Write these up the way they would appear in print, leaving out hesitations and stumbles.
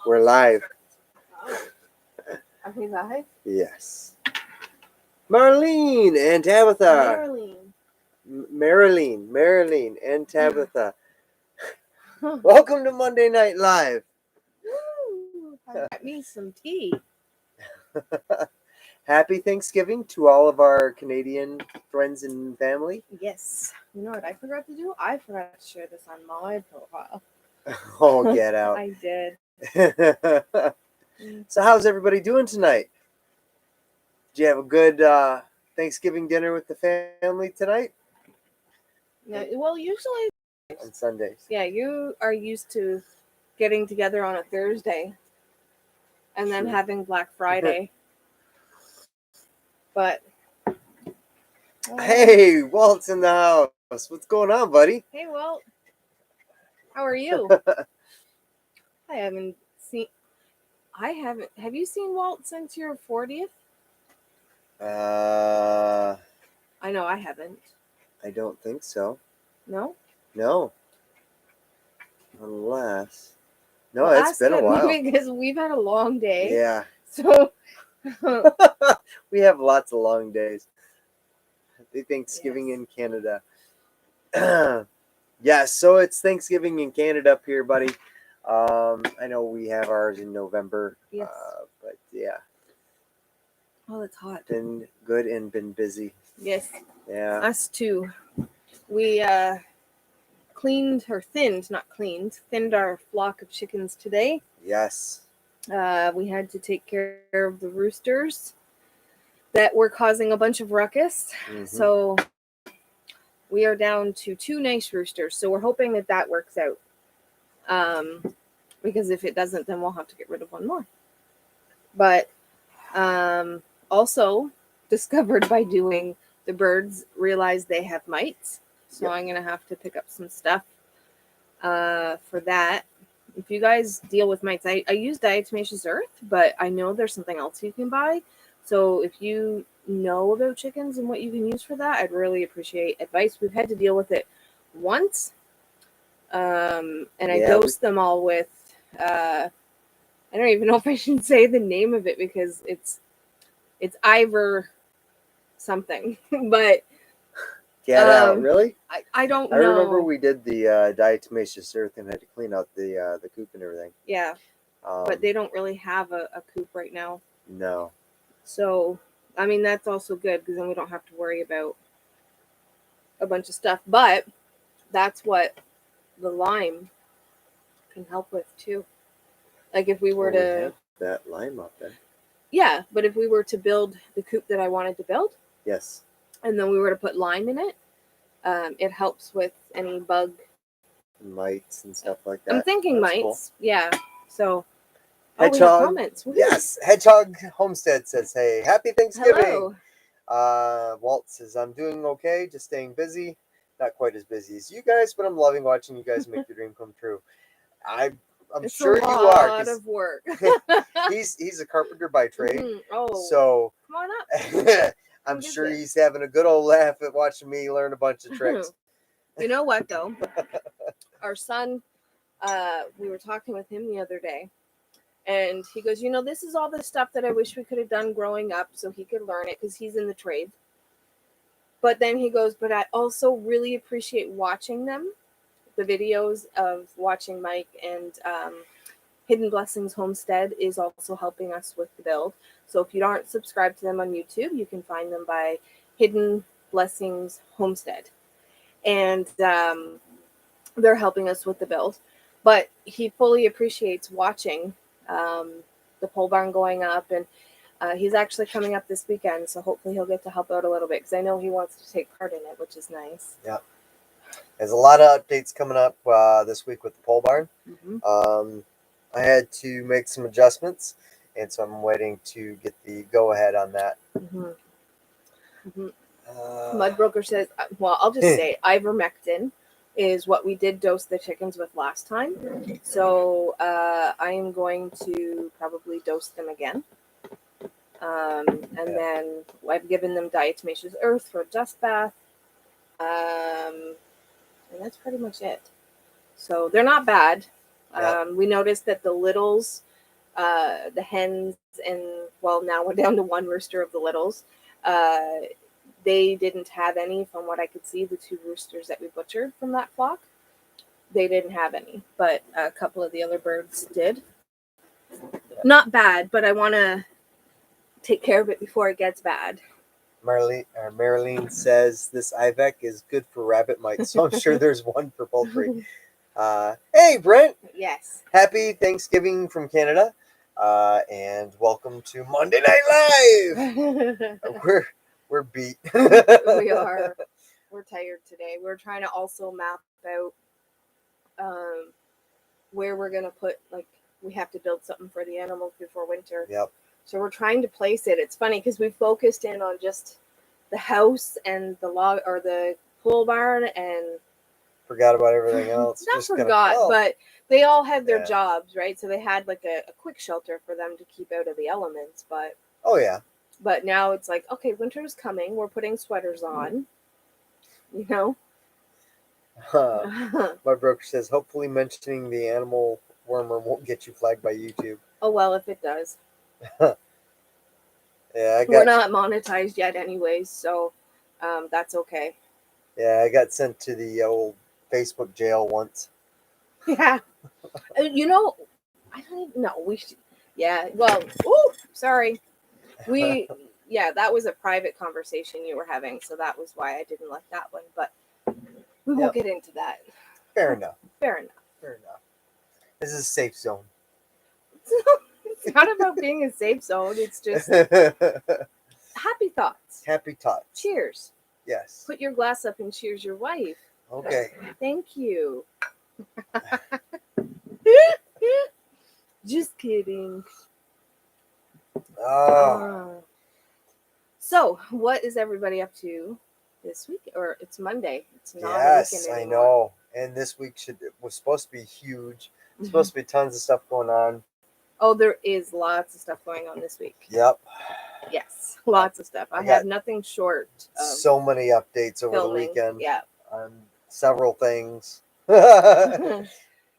We're live. Oh, are we live? Yes. Marlene and Tabitha. Marilyn and Tabitha. Welcome to Monday Night Live. Woo! I got me some tea. Happy Thanksgiving to all of our Canadian friends and family. Yes. You know what I forgot to do? I forgot to share this on my profile. Oh, get out. I did. So how's everybody doing tonight? Did you have a good Thanksgiving dinner with the family tonight? Yeah, well, usually On Sundays. Yeah, you are used to getting together on a Thursday and then True. having Black Friday. But Hey, Walt's in the house. What's going on, buddy? hey, Walt. How are you? I haven't seen have you seen Walt since your 40th? I know I haven't. I don't think so. No? No. Unless. No, Well, it's been a while. Because we've had a long day. Yeah. So We have lots of long days. Happy Thanksgiving in Canada. Yeah, so it's Thanksgiving in Canada up here, buddy. I know we have ours in November. Yes. But yeah. Oh, it's hot. Been good and been busy. Yes. Yeah. Us too. We thinned our flock of chickens today. Yes. We had to take care of the roosters that were causing a bunch of ruckus. Mhm. So we are down to 2 nice roosters. So we're hoping that works out. Because if it doesn't, then we'll have to get rid of one more. But also discovered by doing, the birds realize they have mites. So I'm going to have to pick up some stuff for that. If you guys deal with mites, I use diatomaceous earth, but I know there's something else you can buy. So if you know about chickens and what you can use for that, I'd really appreciate advice. We've had to deal with it once. And I dosed them all with, I don't even know if I should say the name of it because it's Ivor something, but Get out, really? I don't know. I remember we did the diatomaceous earth and had to clean out the coop and everything. Yeah, but they don't really have a coop right now. No. So, I mean, that's also good because then we don't have to worry about a bunch of stuff. But that's what the lime can help with too. Like if we were to have that lime up there. Yeah, but if we were to build the coop that I wanted to build, yes, and then we were to put lime in it, it helps with any bug mites and stuff like that. I'm thinking that's mites. Cool. Yeah. So Hedgehog. Comments. Yes, Hedgehog Homestead says, "Hey, happy Thanksgiving." Hello. Walt says, "I'm doing okay, just staying busy. Not quite as busy as you guys, but I'm loving watching you guys make your dream come true." I'm it's sure a you are. Lot of work. he's a carpenter by trade. Mm-hmm. Oh, so come on up. I'm sure he's having a good old laugh at watching me learn a bunch of tricks. You know what though? Our son, we were talking with him the other day, and he goes, "You know, this is all the stuff that I wish we could have done growing up, so he could learn it because he's in the trade." But then he goes, "But I also really appreciate watching them." The videos of watching Mike and Hidden Blessings Homestead is also helping us with the build. So if you aren't subscribed to them on YouTube, you can find them by Hidden Blessings Homestead. And they're helping us with the build. But he fully appreciates watching the pole barn going up. And he's actually coming up this weekend. So hopefully he'll get to help out a little bit because I know he wants to take part in it, which is nice. Yeah. There's a lot of updates coming up this week with the pole barn. Mm-hmm. I had to make some adjustments, and so I'm waiting to get the go-ahead on that. Mm-hmm. Mm-hmm. Mudbroker says, well, I'll just say ivermectin is what we did dose the chickens with last time. So I am going to probably dose them again. And then I've given them diatomaceous earth for a dust bath. And that's pretty much it. So they're not bad. We noticed that the littles The hens, and well, now we're down to one rooster of the littles. They didn't have any, from what I could see. The two roosters that we butchered from that flock, they didn't have any, but a couple of the other birds did. Not bad, but I want to take care of it before it gets bad. Marilyn says this IVEC is good for rabbit mites, so I'm sure there's one for poultry. Hey, Brent. Yes. Happy Thanksgiving from Canada, and welcome to Monday Night Live. We're beat. We are. We're tired today. We're trying to also map out where we're gonna put, like, we have to build something for the animals before winter. Yep. So we're trying to place it. It's funny because we focused in on just the house and the log or the pole barn and forgot about everything else. But they all had their jobs, right? So they had like a quick shelter for them to keep out of the elements. But But now it's like, okay, winter's coming. We're putting sweaters on. You know. My broker says, hopefully mentioning the animal warmer won't get you flagged by YouTube. Oh well, if it does. Yeah, we're not monetized yet, anyways, so that's okay. Yeah, I got sent to the old Facebook jail once. Yeah, you know, I don't even know. We should. Yeah, well, ooh, sorry. That was a private conversation you were having, so that was why I didn't like that one. But we won't get into that. Fair enough. Fair enough. Fair enough. This is a safe zone. It's not about being a safe zone. It's just happy thoughts. Happy thoughts. Cheers. Yes. Put your glass up and cheers your wife. Okay. Thank you. Just kidding. So, what is everybody up to this week? Or it's Monday. It's not a weekend anymore. I know. And this week was supposed to be huge. There's supposed to be tons of stuff going on. Oh, there is lots of stuff going on this week. Yep. Yes, lots of stuff. I have nothing short of so many updates over the weekend. Yeah. On several things. Right.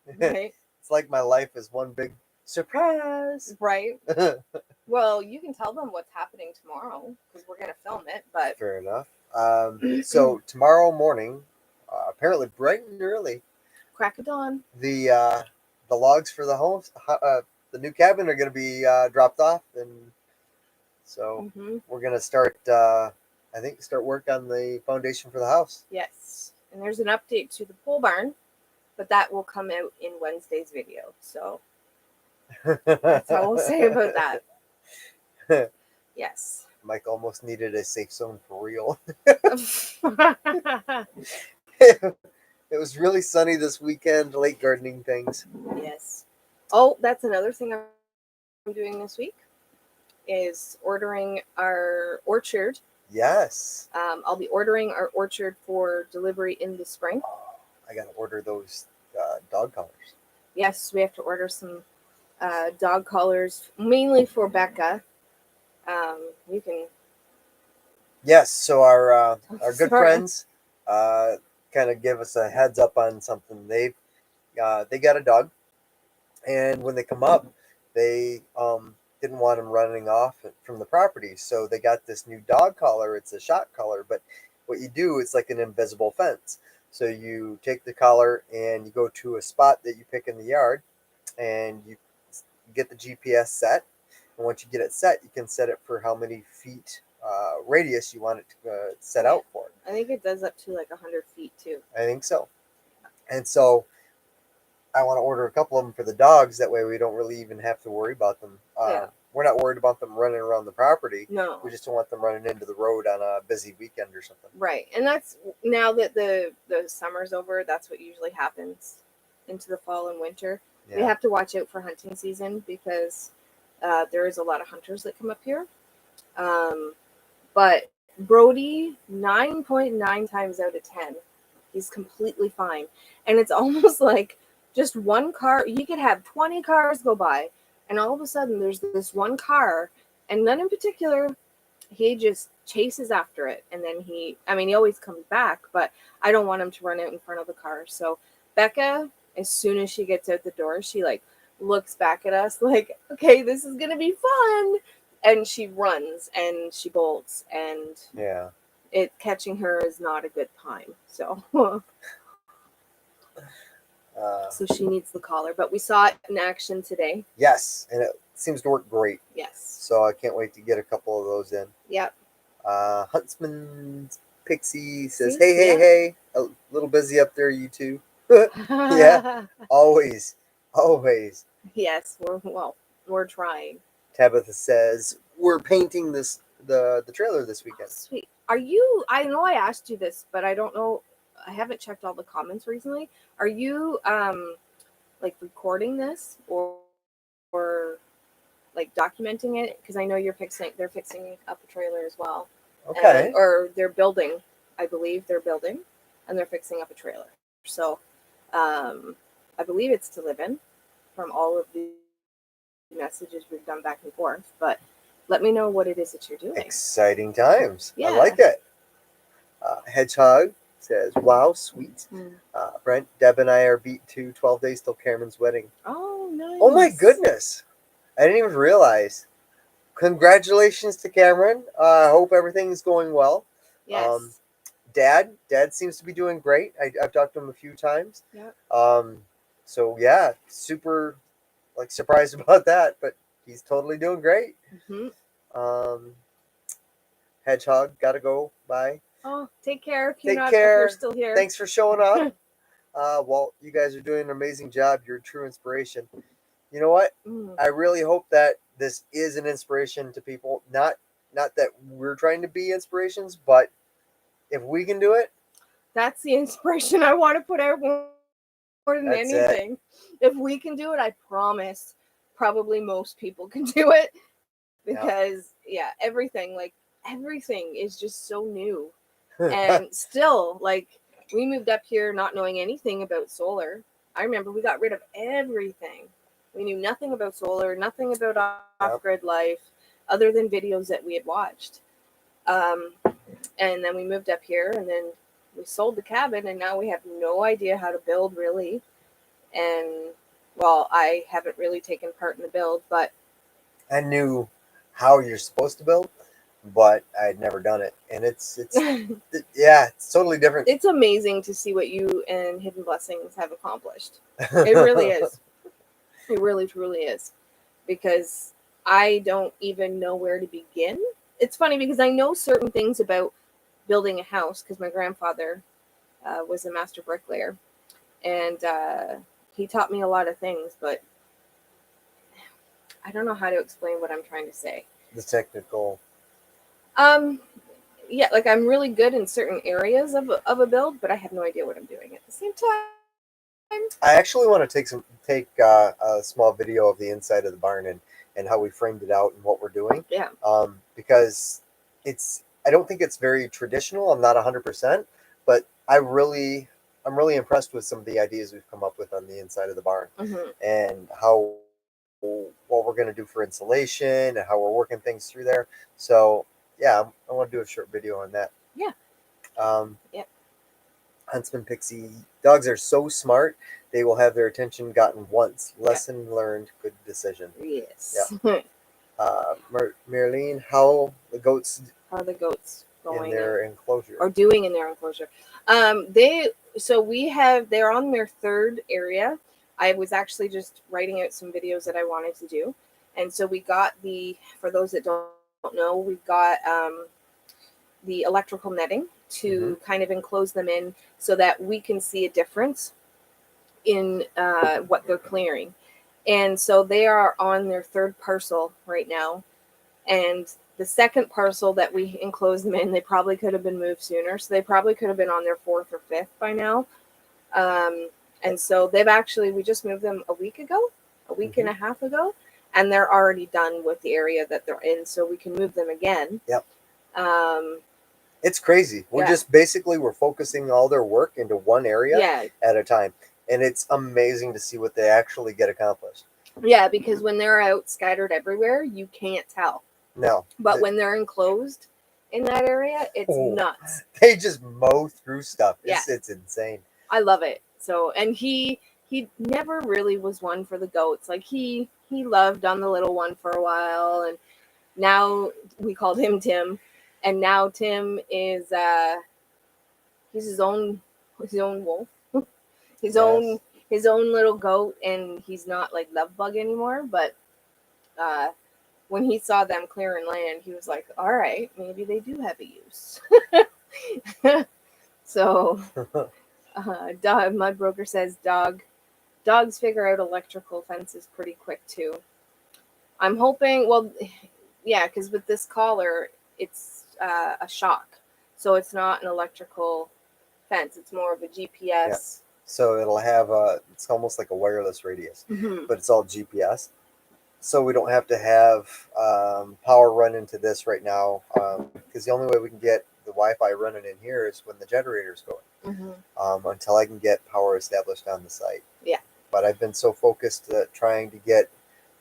It's like my life is one big surprise. Right. Well, you can tell them what's happening tomorrow because we're going to film it. But fair enough. So tomorrow morning, apparently bright and early, crack of dawn, the logs for the home, the new cabin are going to be dropped off, and so we're going to start. I think start work on the foundation for the house. Yes, and there's an update to the pole barn, but that will come out in Wednesday's video. So that's all we'll say about that. Yes. Mike almost needed a safe zone for real. It was really sunny this weekend, late gardening things. Yes. Oh, that's another thing I'm doing this week is ordering our orchard. Yes. I'll be ordering our orchard for delivery in the spring. I got to order those dog collars. Yes, we have to order some dog collars, mainly for Becca. You can. Yes, so our good friends kind of give us a heads up on something. They got a dog, and when they come up, they didn't want him running off from the property, so they got this new dog collar. It's a shot collar, but what you do, it's like an invisible fence. So you take the collar and you go to a spot that you pick in the yard, and you get the GPS set. And once you get it set, you can set it for how many feet radius you want it to set out for. I think it does up to like 100 feet too. I think so. And so I want to order a couple of them for the dogs. That way we don't really even have to worry about them. We're not worried about them running around the property. No. We just don't want them running into the road on a busy weekend or something. Right. And that's now that the summer's over, that's what usually happens into the fall and winter. Yeah. We have to watch out for hunting season because there is a lot of hunters that come up here. But Brody, 9.9 times out of 10, he's completely fine. And it's almost like just one car. You could have 20 cars go by, and all of a sudden there's this one car, and none in particular, he just chases after it. And then he always comes back, but I don't want him to run out in front of the car. So Becca, as soon as she gets out the door, she like looks back at us like, okay, this is gonna be fun, and she runs and she bolts, and Yeah. catching her is not a good time. So Uh, so she needs the collar, but we saw it in action today. yes, and it seems to work great. Yes. So I can't wait to get a couple of those in. Yep. Huntsman Pixie says, See? "Hey, hey, Yeah. hey! A little busy up there, you two." Yeah, always, always. Yes, we're trying. Tabitha says, "We're painting the trailer this Oh, weekend." sweet. Are you? I know I asked you this, but I don't know. I haven't checked all the comments recently. Are you like recording this or like documenting it? Because I know they're fixing up a trailer as well, Okay. or they're building. I believe they're building, and they're fixing up a trailer. So, I believe it's to live in. From all of the messages we've done back and forth, but let me know what it is that you're doing. Exciting times. Yeah. I like it. Hedgehog says, "Wow, sweet." Brent, Deb, and I are beat to 12 days till Cameron's wedding. Oh, nice. Oh my goodness! I didn't even realize. Congratulations to Cameron. I hope everything's going well. Yes. Dad seems to be doing great. I've talked to him a few times. Yep. So yeah, super like surprised about that, but he's totally doing great. Mm-hmm. Hedgehog, gotta go. Bye. Oh, take care. If Take if care. you're still here. Thanks for showing up. Walt, you guys are doing an amazing job. You're a true inspiration. You know what? I really hope that this is an inspiration to people. Not that we're trying to be inspirations, but if we can do it, That's the inspiration I want to put out more than that's anything. If we can do it, I promise. Probably most people can do it because everything is just so new. And still, like, we moved up here not knowing anything about solar. I remember we got rid of everything. We knew nothing about solar, nothing about off-grid life, other than videos that we had watched. And then we moved up here, and then we sold the cabin, and now we have no idea how to build, really. And, well, I haven't really taken part in the build, but I knew how you're supposed to build, but I'd never done it, and it's yeah, it's totally different. It's amazing to see what you and Hidden Blessings have accomplished. It really is. It really, truly is. Because I don't even know where to begin. It's funny because I know certain things about building a house because my grandfather was a master bricklayer. And he taught me a lot of things, but I don't know how to explain what I'm trying to say. The technical. Yeah, like I'm really good in certain areas of a build, but I have no idea what I'm doing at the same time. I actually want to take a small video of the inside of the barn and how we framed it out and what we're doing. Yeah. Because I don't think it's very traditional. I'm not 100%, but I'm really impressed with some of the ideas we've come up with on the inside of the barn and how what we're going to do for insulation and how we're working things through there. So yeah, I want to do a short video on that. Yeah. Yep. Huntsman Pixie, dogs are so smart. They will have their attention gotten once. Lesson learned. Good decision. Yes. Yeah. Marilyn, how the goats How are the goats going in their enclosure or doing in their enclosure? They're on their third area. I was actually just writing out some videos that I wanted to do, and so we got for those that don't know, we've got the electrical netting to kind of enclose them in so that we can see a difference in what they're clearing. And so they are on their third parcel right now. And the second parcel that we enclosed them in, they probably could have been moved sooner. So they probably could have been on their fourth or fifth by now. And so we just moved them a week and a half ago, and they're already done with the area that they're in. So we can move them again. Yep. It's crazy. We're focusing all their work into one area at a time. And it's amazing to see what they actually get accomplished. Yeah, because when they're out scattered everywhere, you can't tell. No. But when they're enclosed in that area, it's nuts. They just mow through stuff. Yeah. It's insane. I love it. So, and he he never really was one for the goats. Like he loved on the little one for a while, and now we called him Tim, and now Tim is he's his own wolf, his Yes. own little goat, and he's not like love bug anymore. But uh, when he saw them clearing land, he was like, "All right, maybe they do have a use." So, dog. My broker says dogs figure out electrical fences pretty quick too. I'm hoping. Well, yeah, because with this collar, it's a shock, so it's not an electrical fence. It's more of a Yeah. GPS. So it'll have it's almost like a wireless radius, Mm-hmm. but it's all GPS. So we don't have to have power run into this right now, because the only way we can get the Wi-Fi running in here is when the generator's going. Mm-hmm. Until I can get power established on the site. Yeah. But I've been so focused at trying to get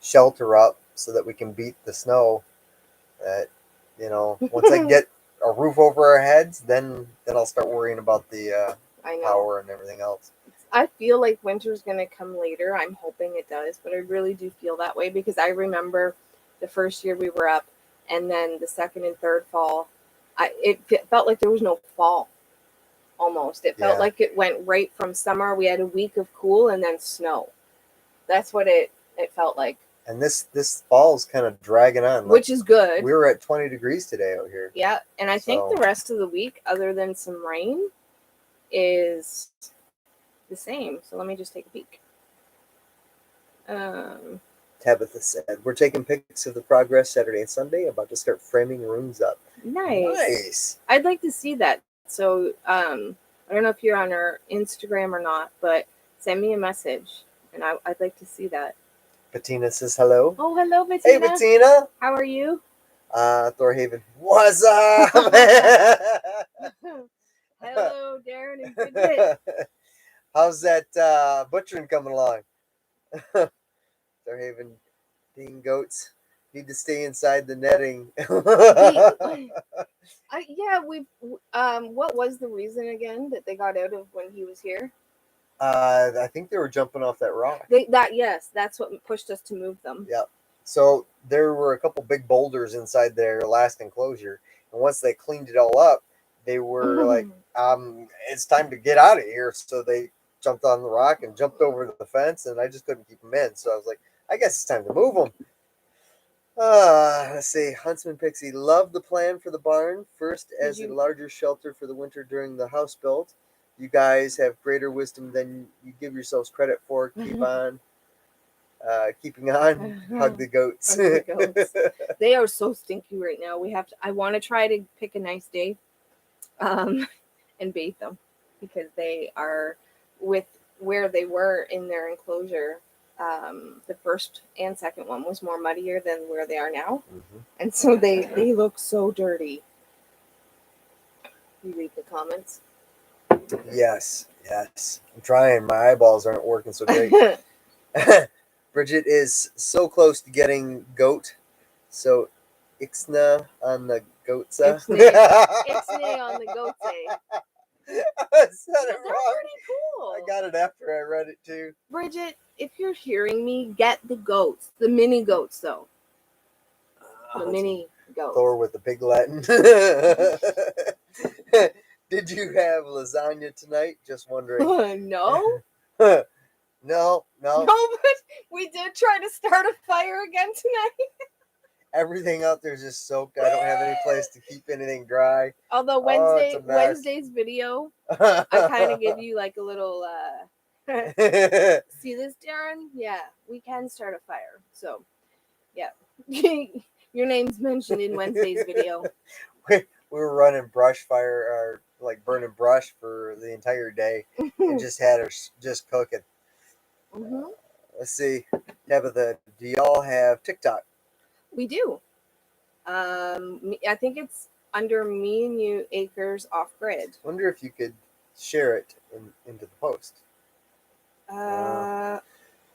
shelter up so that we can beat the snow that once I get a roof over our heads, then I'll start worrying about the I know. power and everything else. I feel like winter's gonna come later. I'm hoping it does, but I really do feel that way because I remember the first year we were up, and then the second and third fall, it felt like there was no fall. Almost, it felt Yeah. like it went right from summer. We had a week of cool and then snow. That's what it felt like, And this fall's kind of dragging on. Like, which is good. we were at 20 degrees today out here. Yeah, and I think So- the rest of the week, other than some rain, is the same. So let me just take a peek. Tabitha said, "We're taking pics of the progress Saturday and Sunday. About to start framing rooms up." Nice. Nice. I'd like to see that. So I don't know if you're on our Instagram or not, but send me a message, and I'd like to see that. Bettina says hello. Oh, hello, Bettina. Hey, Bettina. How are you? Thorhaven, what's up? Hello, Darren and Bridget. How's that butchering coming along? Thorhaven, Dean goats need to stay inside the netting. Yeah, we. What was the reason again that they got out of when he was here? I think they were jumping off that rock. Yes, that's what pushed us to move them. Yep. So there were a couple big boulders inside their last enclosure, and once they cleaned it all up, they were like, "It's time to get out of here." So they jumped on the rock and jumped over the fence, and I just couldn't keep them in. So I was like, "I guess it's time to move them." Let's see. Huntsman Pixie loved the plan for the barn. First, as a larger shelter for the winter during the house build. You guys have greater wisdom than you give yourselves credit for. Keep on. Keeping on. Hug the goats. Hug the goats. They are so stinky right now. I want to try to pick a nice day, and bathe them because they are with where they were in their enclosure. The first and second one was more muddier than where they are now, and so they look so dirty. You read the comments. Yes. I'm trying. My eyeballs aren't working so great. Bridget is so close to getting goat. So Ixna on the goatsa. Ixnay on the goatsa. I said it They're wrong. pretty cool. I got it after I read it too. Bridget, if you're hearing me, get the goats. The mini goats, though. The mini goats. Thor with the big Latin. Did you have lasagna tonight? Just wondering. No. No. No, but we did try to start a fire again tonight. Everything out there is just soaked. I don't have any place to keep anything dry. Although Wednesday's video, I kind of give you like a little see this, Darren? Yeah, we can start a fire. So, yeah. Your name's mentioned in Wednesday's video. We were running brush fire, or like burning brush for the entire day, and just had her just cooking. Let's see, Tabitha, do y'all have TikTok? We do. I think it's under Me and You Acres Off Grid. Wonder if you could share it into the post.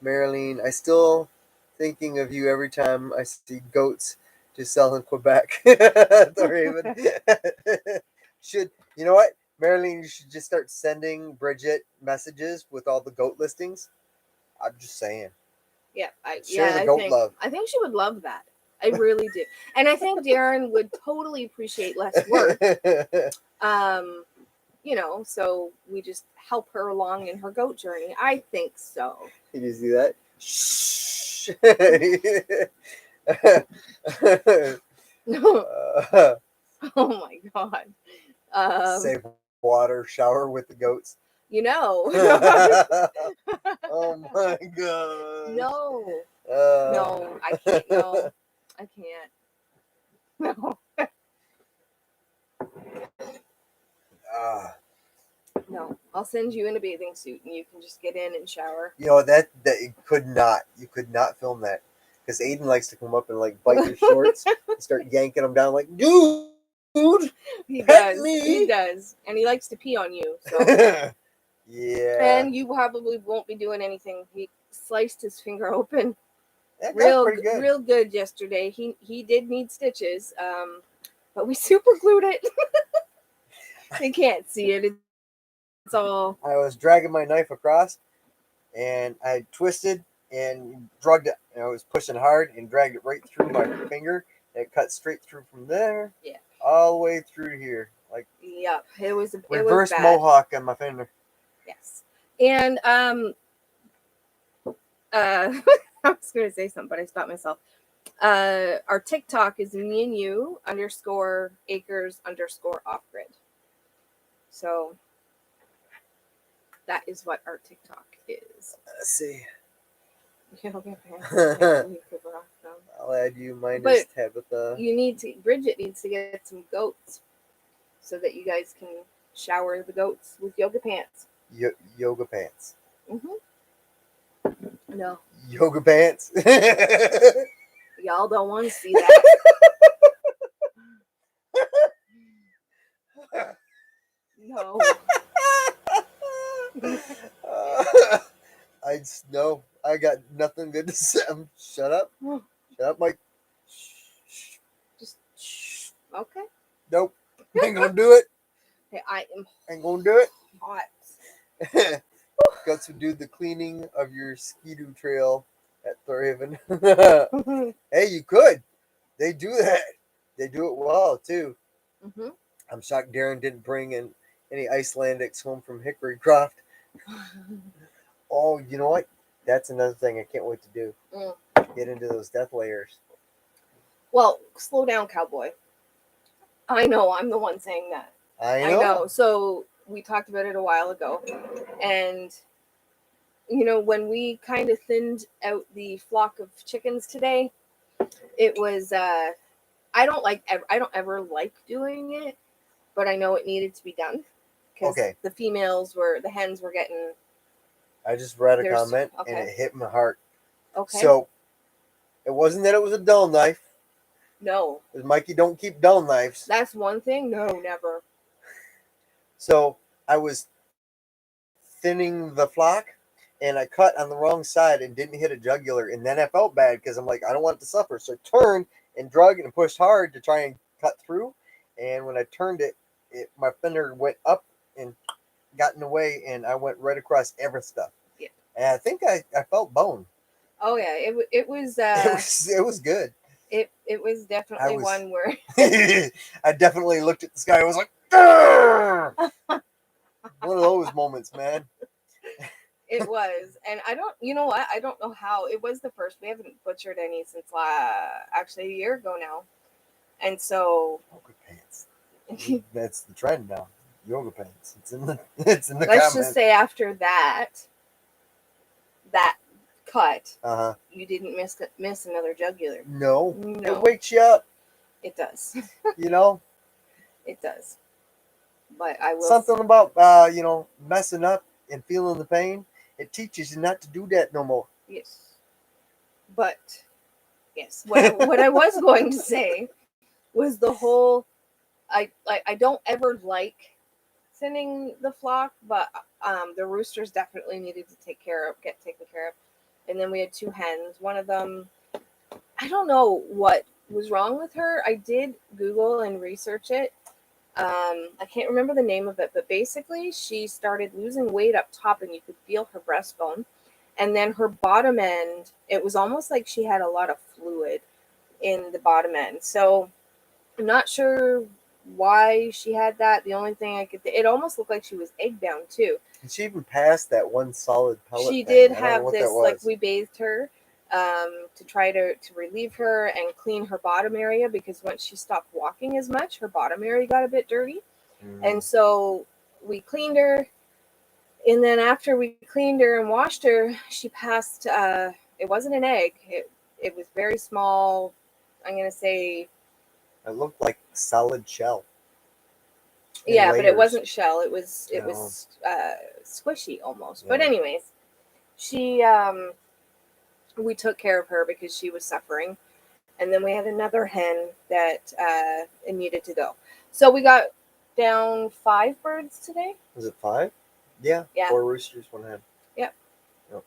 Marilyn, I still thinking of you every time I see goats to sell in Quebec. Should you know what, Marilyn? You should just start sending Bridget messages with all the goat listings. I'm just saying. Yeah, Share the goat love. I think she would love that. I really do, and I think Darren would totally appreciate less work. You know, so we just help her along in her goat journey. I think so. Did you see that? Shh. No. Oh my god. Save water, shower with the goats. You know. Oh my god. No. No, I can't. No, I can't. No. No. I'll send you in a bathing suit and you can just get in and shower. You know that you could not film that because Aiden likes to come up and like bite your shorts and start yanking them down like, dude, He pet does. me. He does, and he likes to pee on you. So. Yeah. And you probably won't be doing anything. He sliced his finger open. That Real pretty good. real good yesterday. He did need stitches, but we super glued it. They can't see it. It's all. I was dragging my knife across, and I twisted and drugged it. And I was pushing hard and dragged it right through my finger. And it cut straight through from there, Yeah, all the way through here, like yep. It was reverse bad. mohawk on my finger. Yes, and I was going to say something, but I stopped myself. Our TikTok is me and you _acres_off-grid. So that is what our TikTok is. Let's see. You don't get pants. I'll add you minus But Tabitha. Bridget needs to get some goats so that you guys can shower the goats with yoga pants. Yoga pants. No. Yoga pants. Y'all don't want to see that. No. I got nothing good to say. Shut up. Shut up, Mike. Just shh. Okay. Nope. Ain't gonna do it. Hey, I am Ain't gonna do it. hot. Got to do the cleaning of your skidoo trail at Thorhaven. Hey, you could. They do that. They do it well too. Mm-hmm. I'm shocked Darren didn't bring in any Icelandics home from Hickory Croft. Oh, you know what? That's another thing I can't wait to do. Get into those death layers. Well, slow down, cowboy. I know, I'm the one saying that. I know. So we talked about it a while ago. And, you know, when we kind of thinned out the flock of chickens today, it was, I don't ever like doing it, but I know it needed to be done. Because the hens were getting. I just read a comment and it hit my heart. Okay. So it wasn't that it was a dull knife. No. Because Mikey don't keep dull knives. That's one thing? No, never. So I was thinning the flock and I cut on the wrong side and didn't hit a jugular. And then I felt bad because I'm like, I don't want it to suffer. So I turned and drug and pushed hard to try and cut through. And when I turned it, my finger went up and got in the way and I went right across every stuff. Yeah. And I think I felt bone. Oh yeah, it was it was good. It was definitely one where I definitely looked at the sky. I was like, Arr! One of those moments, man. It was, and I don't know how. It was the first. We haven't butchered any since actually a year ago now, and so yoga pants. That's the trend now. Yoga pants. It's in the Let's comments. just say after that cut, you didn't miss another jugular. No, it wakes you up. It does. You know, it does. But I will. Something about messing up and feeling the pain. It teaches you not to do that no more. Yes. But yes, what I was going to say was the whole. I don't ever like thinning the flock, but the roosters definitely needed to get taken care of. And then we had 2 hens. One of them, I don't know what was wrong with her. I did Google and research it. I can't remember the name of it, but basically she started losing weight up top and you could feel her breastbone. and then her bottom end, it was almost like she had a lot of fluid in the bottom end. So I'm not sure why she had that. The only thing it almost looked like she was egg down too. And she even passed that one solid pellet She thing. did I don't know have what this, that like was. we bathed her to try to relieve her and clean her bottom area, because once she stopped walking as much, her bottom area got a bit dirty. And so we cleaned her, and then after we cleaned her and washed her, she passed. It wasn't an egg. It was very small. I'm gonna say, It looked like solid shell. yeah, but it layers. wasn't shell. It was No. squishy almost. Yeah. But anyways, she we took care of her because she was suffering, and then we had another hen that it needed to go. So we got down 5 birds today. Was it 5? Yeah. Yeah. 4 roosters, 1 hen. Yep. Yep.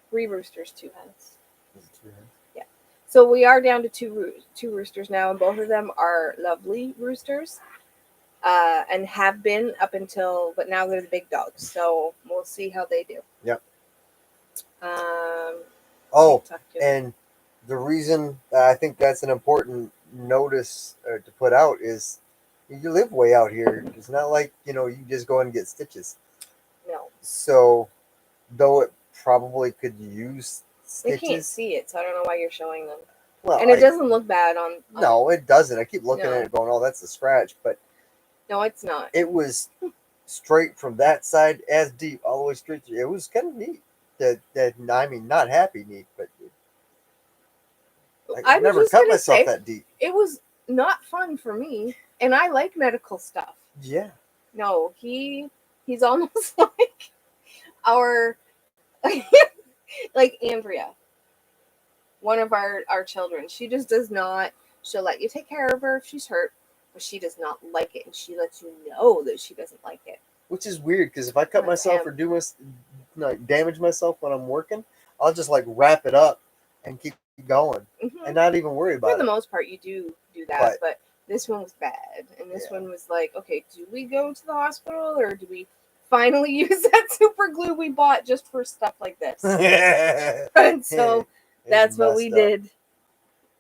3 roosters, 2 hens. Was it 2 hens? Yeah. So we are down to two roosters now, and both of them are lovely roosters, and have been up until, but now they're the big dogs. So we'll see how they do. Yep. Oh, and the reason I think that's an important notice to put out is you live way out here. It's not like, you just go and get stitches. No. So, though it probably could use They stitches. can't see it, so I don't know why you're showing them. Well, and it doesn't look bad on. No, it doesn't. I keep looking No. at it going, oh, that's a scratch. But No, it's not. it was straight from that side as deep all the way straight through. It was kind of neat. I mean, not happy neat, but I was never just cut gonna myself say, that deep. It was not fun for me, and I like medical stuff. Yeah. No, he's almost like our like Andrea, one of our children. She just does not. She'll let you take care of her if she's hurt, but she does not like it, and she lets you know that she doesn't like it. Which is weird, because if I cut myself or do damage myself when I'm working, I'll just like wrap it up and keep going and not even worry about it. For the most part, you do that, but this one was bad, and this one was like, okay, do we go to the hospital, or do we finally use that super glue we bought just for stuff like this? And so that's what we did.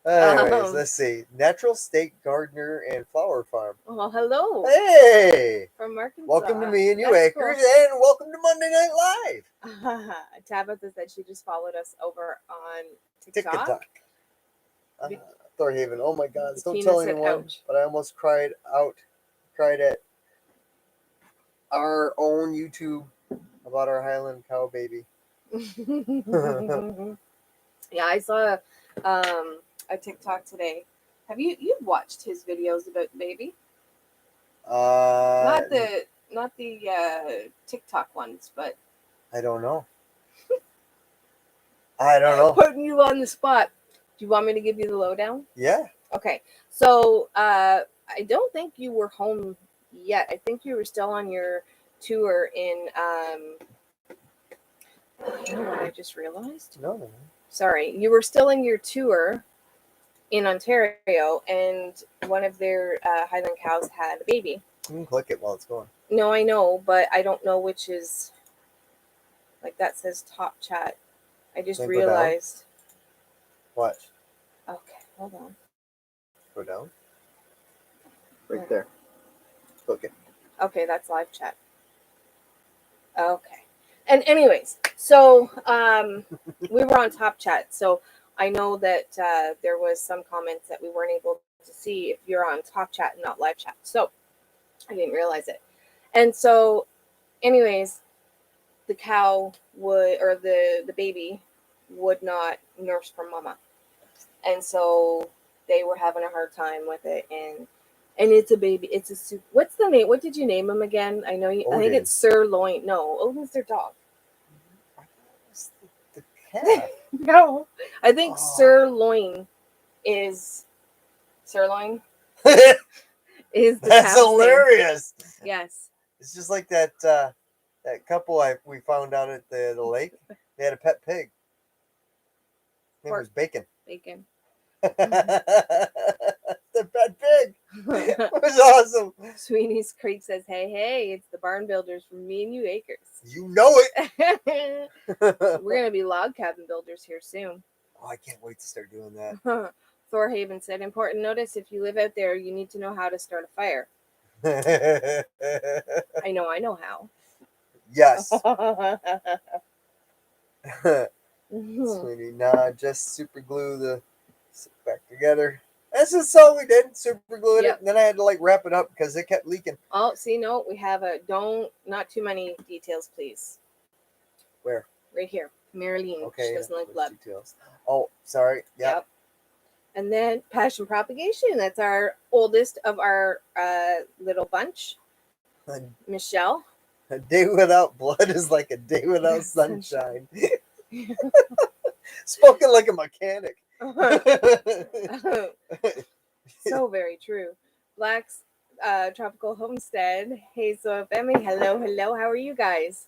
Anyways, let's see. Natural State Gardener and Flower Farm. Oh, hello. Hey! From Arkansas. Welcome to Me and You Acres, and welcome to Monday Night Live. Tabitha said she just followed us over on TikTok. Thorhaven, oh my God, don't tell anyone, but I almost cried at our own YouTube about our Highland cow baby. Yeah, I saw a TikTok today. Have you've watched his videos about the baby? Not the TikTok ones, but I don't know. I don't know. Putting you on the spot. Do you want me to give you the lowdown? Yeah. Okay. So I don't think you were home yet. I think you were still on your tour in you know what I just realized? No. Sorry. You were still in your tour in Ontario, and one of their Highland cows had a baby. You can click it while it's going. No, I know, but I don't know which is. Like that says top chat. I just realized. What? Okay, hold on. Go down. Right there. Click it. Okay, that's live chat. Okay. And anyways, so we were on top chat, so I know that there was some comments that we weren't able to see if you're on top chat and not live chat. So I didn't realize it. And so anyways, the cow would, or the baby would not nurse from mama. And so they were having a hard time with it, and it's a baby. It's a soup. What's the name? What did you name him again? I know you. Odin. I think it's Sirloin. No, Odin's their dog. The cat. No, I think Sirloin is Sirloin. Is the That's hilarious. Name. Yes. It's just like that that couple we found out at the lake. They had a pet pig. His name was Bacon. Bacon. the pet pig. It was awesome. Sweeney's Creek says, hey, it's the barn builders from Me and You Acres. You know We're it. going to be log cabin builders here soon. Oh, I can't wait to start doing that. Thorhaven said, important notice, if you live out there, you need to know how to start a fire. I know how. Yes. Sweetie, nah, just super glue the back together. That's just all we did. Super glued it. And then I had to like wrap it up because it kept leaking. Oh, see, no, we have not too many details, please. Where? Right here. Marilyn. Okay. She doesn't like blood. Details. Oh, sorry. Yep. And then Passion Propagation. That's our oldest of our little bunch. Michelle. A day without blood is like a day without sunshine. Spoken like a mechanic. So very true. Black's Tropical Homestead. Hey, so Emmy, hello, how are you guys?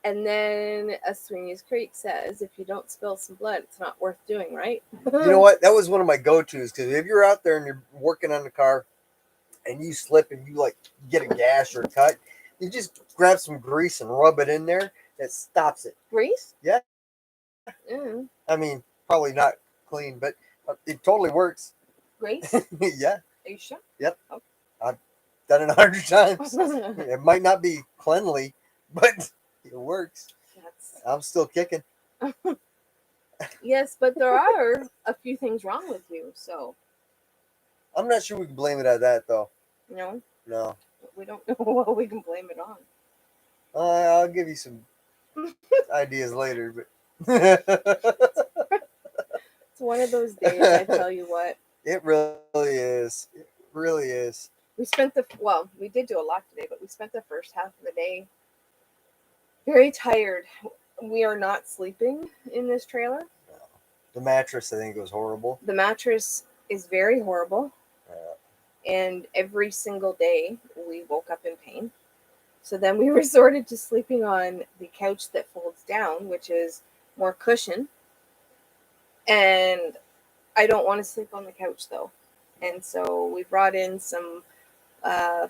And then Sweeney's Creek says, if you don't spill some blood, it's not worth doing, right? You know what? That was one of my go-tos, because if you're out there and you're working on the car and you slip and you like get a gash or a cut, you just grab some grease and rub it in there. It stops it. Grease? Yeah. Mm. I mean, probably not clean, but it totally works. Grease? Yeah. Are you sure? Yep. Okay. I've done it 100 times. It might not be cleanly, but it works. I'm still kicking. Yes, but there are a few things wrong with you, so. I'm not sure we can blame it at that, though. No? No. We don't know what we can blame it on. I'll give you some ideas later, but it's one of those days, I tell you what. It really is. It really is. We did do a lot today, but we spent the first half of the day very tired. We are not sleeping in this trailer. No. The mattress, I think, was horrible. The mattress is very horrible. And every single day we woke up in pain. So then we resorted to sleeping on the couch that folds down, which is more cushion. And I don't want to sleep on the couch, though. And so we brought in some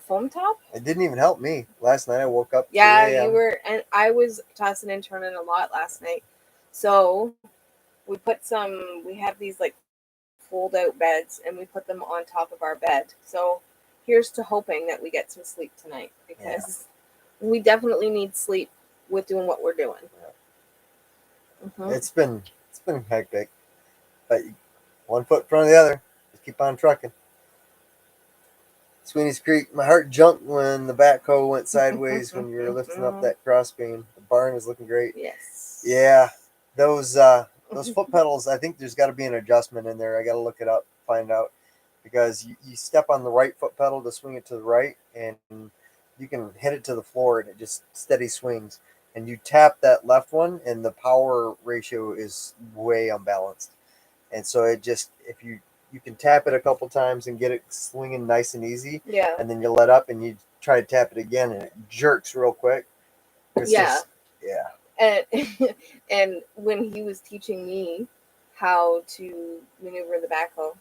foam top. It didn't even help me. Last night I woke up. Yeah, you were, and I was tossing and turning a lot last night. So we have these like fold out beds, and we put them on top of our bed. So here's to hoping that we get some sleep tonight, because we definitely need sleep with doing what we're doing. Yeah. Mm-hmm. It's been hectic, but one foot in front of the other. Just keep on trucking. Sweeney's Creek, my heart jumped when the backhoe went sideways when you were lifting up that crossbeam. The barn is looking great. Yes. Yeah, those foot pedals, I think there's got to be an adjustment in there. I got to look it up, find out, because you step on the right foot pedal to swing it to the right, and you can hit it to the floor, and it just steady swings. And you tap that left one, and the power ratio is way unbalanced. And so it just, if you can tap it a couple times and get it swinging nice and easy. Yeah. And then you let up and you try to tap it again, and it jerks real quick. Yeah. And when he was teaching me how to maneuver the backhoe,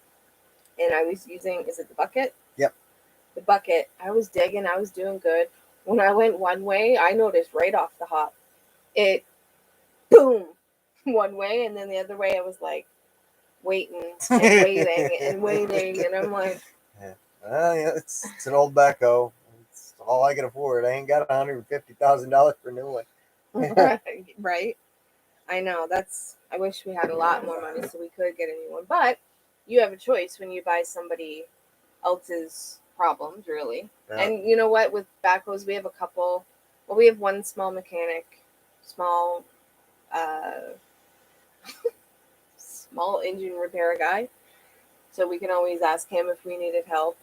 and I was using, is it the bucket? Yep. The bucket. I was digging. I was doing good. When I went one way, I noticed right off the hop, it boom one way, and then the other way I was like, waiting and waiting, and I'm like, it's an old backhoe. It's all I can afford. I ain't got $150,000 for a new one. Right? I know. I wish we had a lot more money so we could get a new one. But you have a choice when you buy somebody else's problems, really. Yeah. And you know what? With backhoes, we have a couple. Well, we have one small mechanic, small engine repair guy, so we can always ask him if we needed help.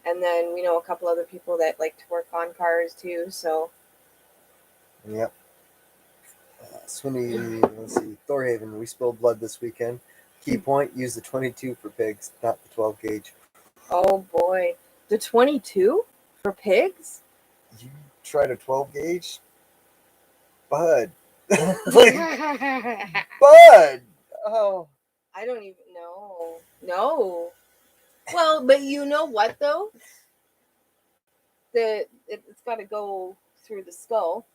And then we know a couple other people that like to work on cars too, so yep. Sweeney, let's see, Thorhaven, we spilled blood this weekend. Key point, use the 22 for pigs, not the 12 gauge. Oh boy, the 22 for pigs? You tried a 12 gauge? Bud. Bud! Oh. I don't even know. No. Well, but you know what though? It's got to go through the skull,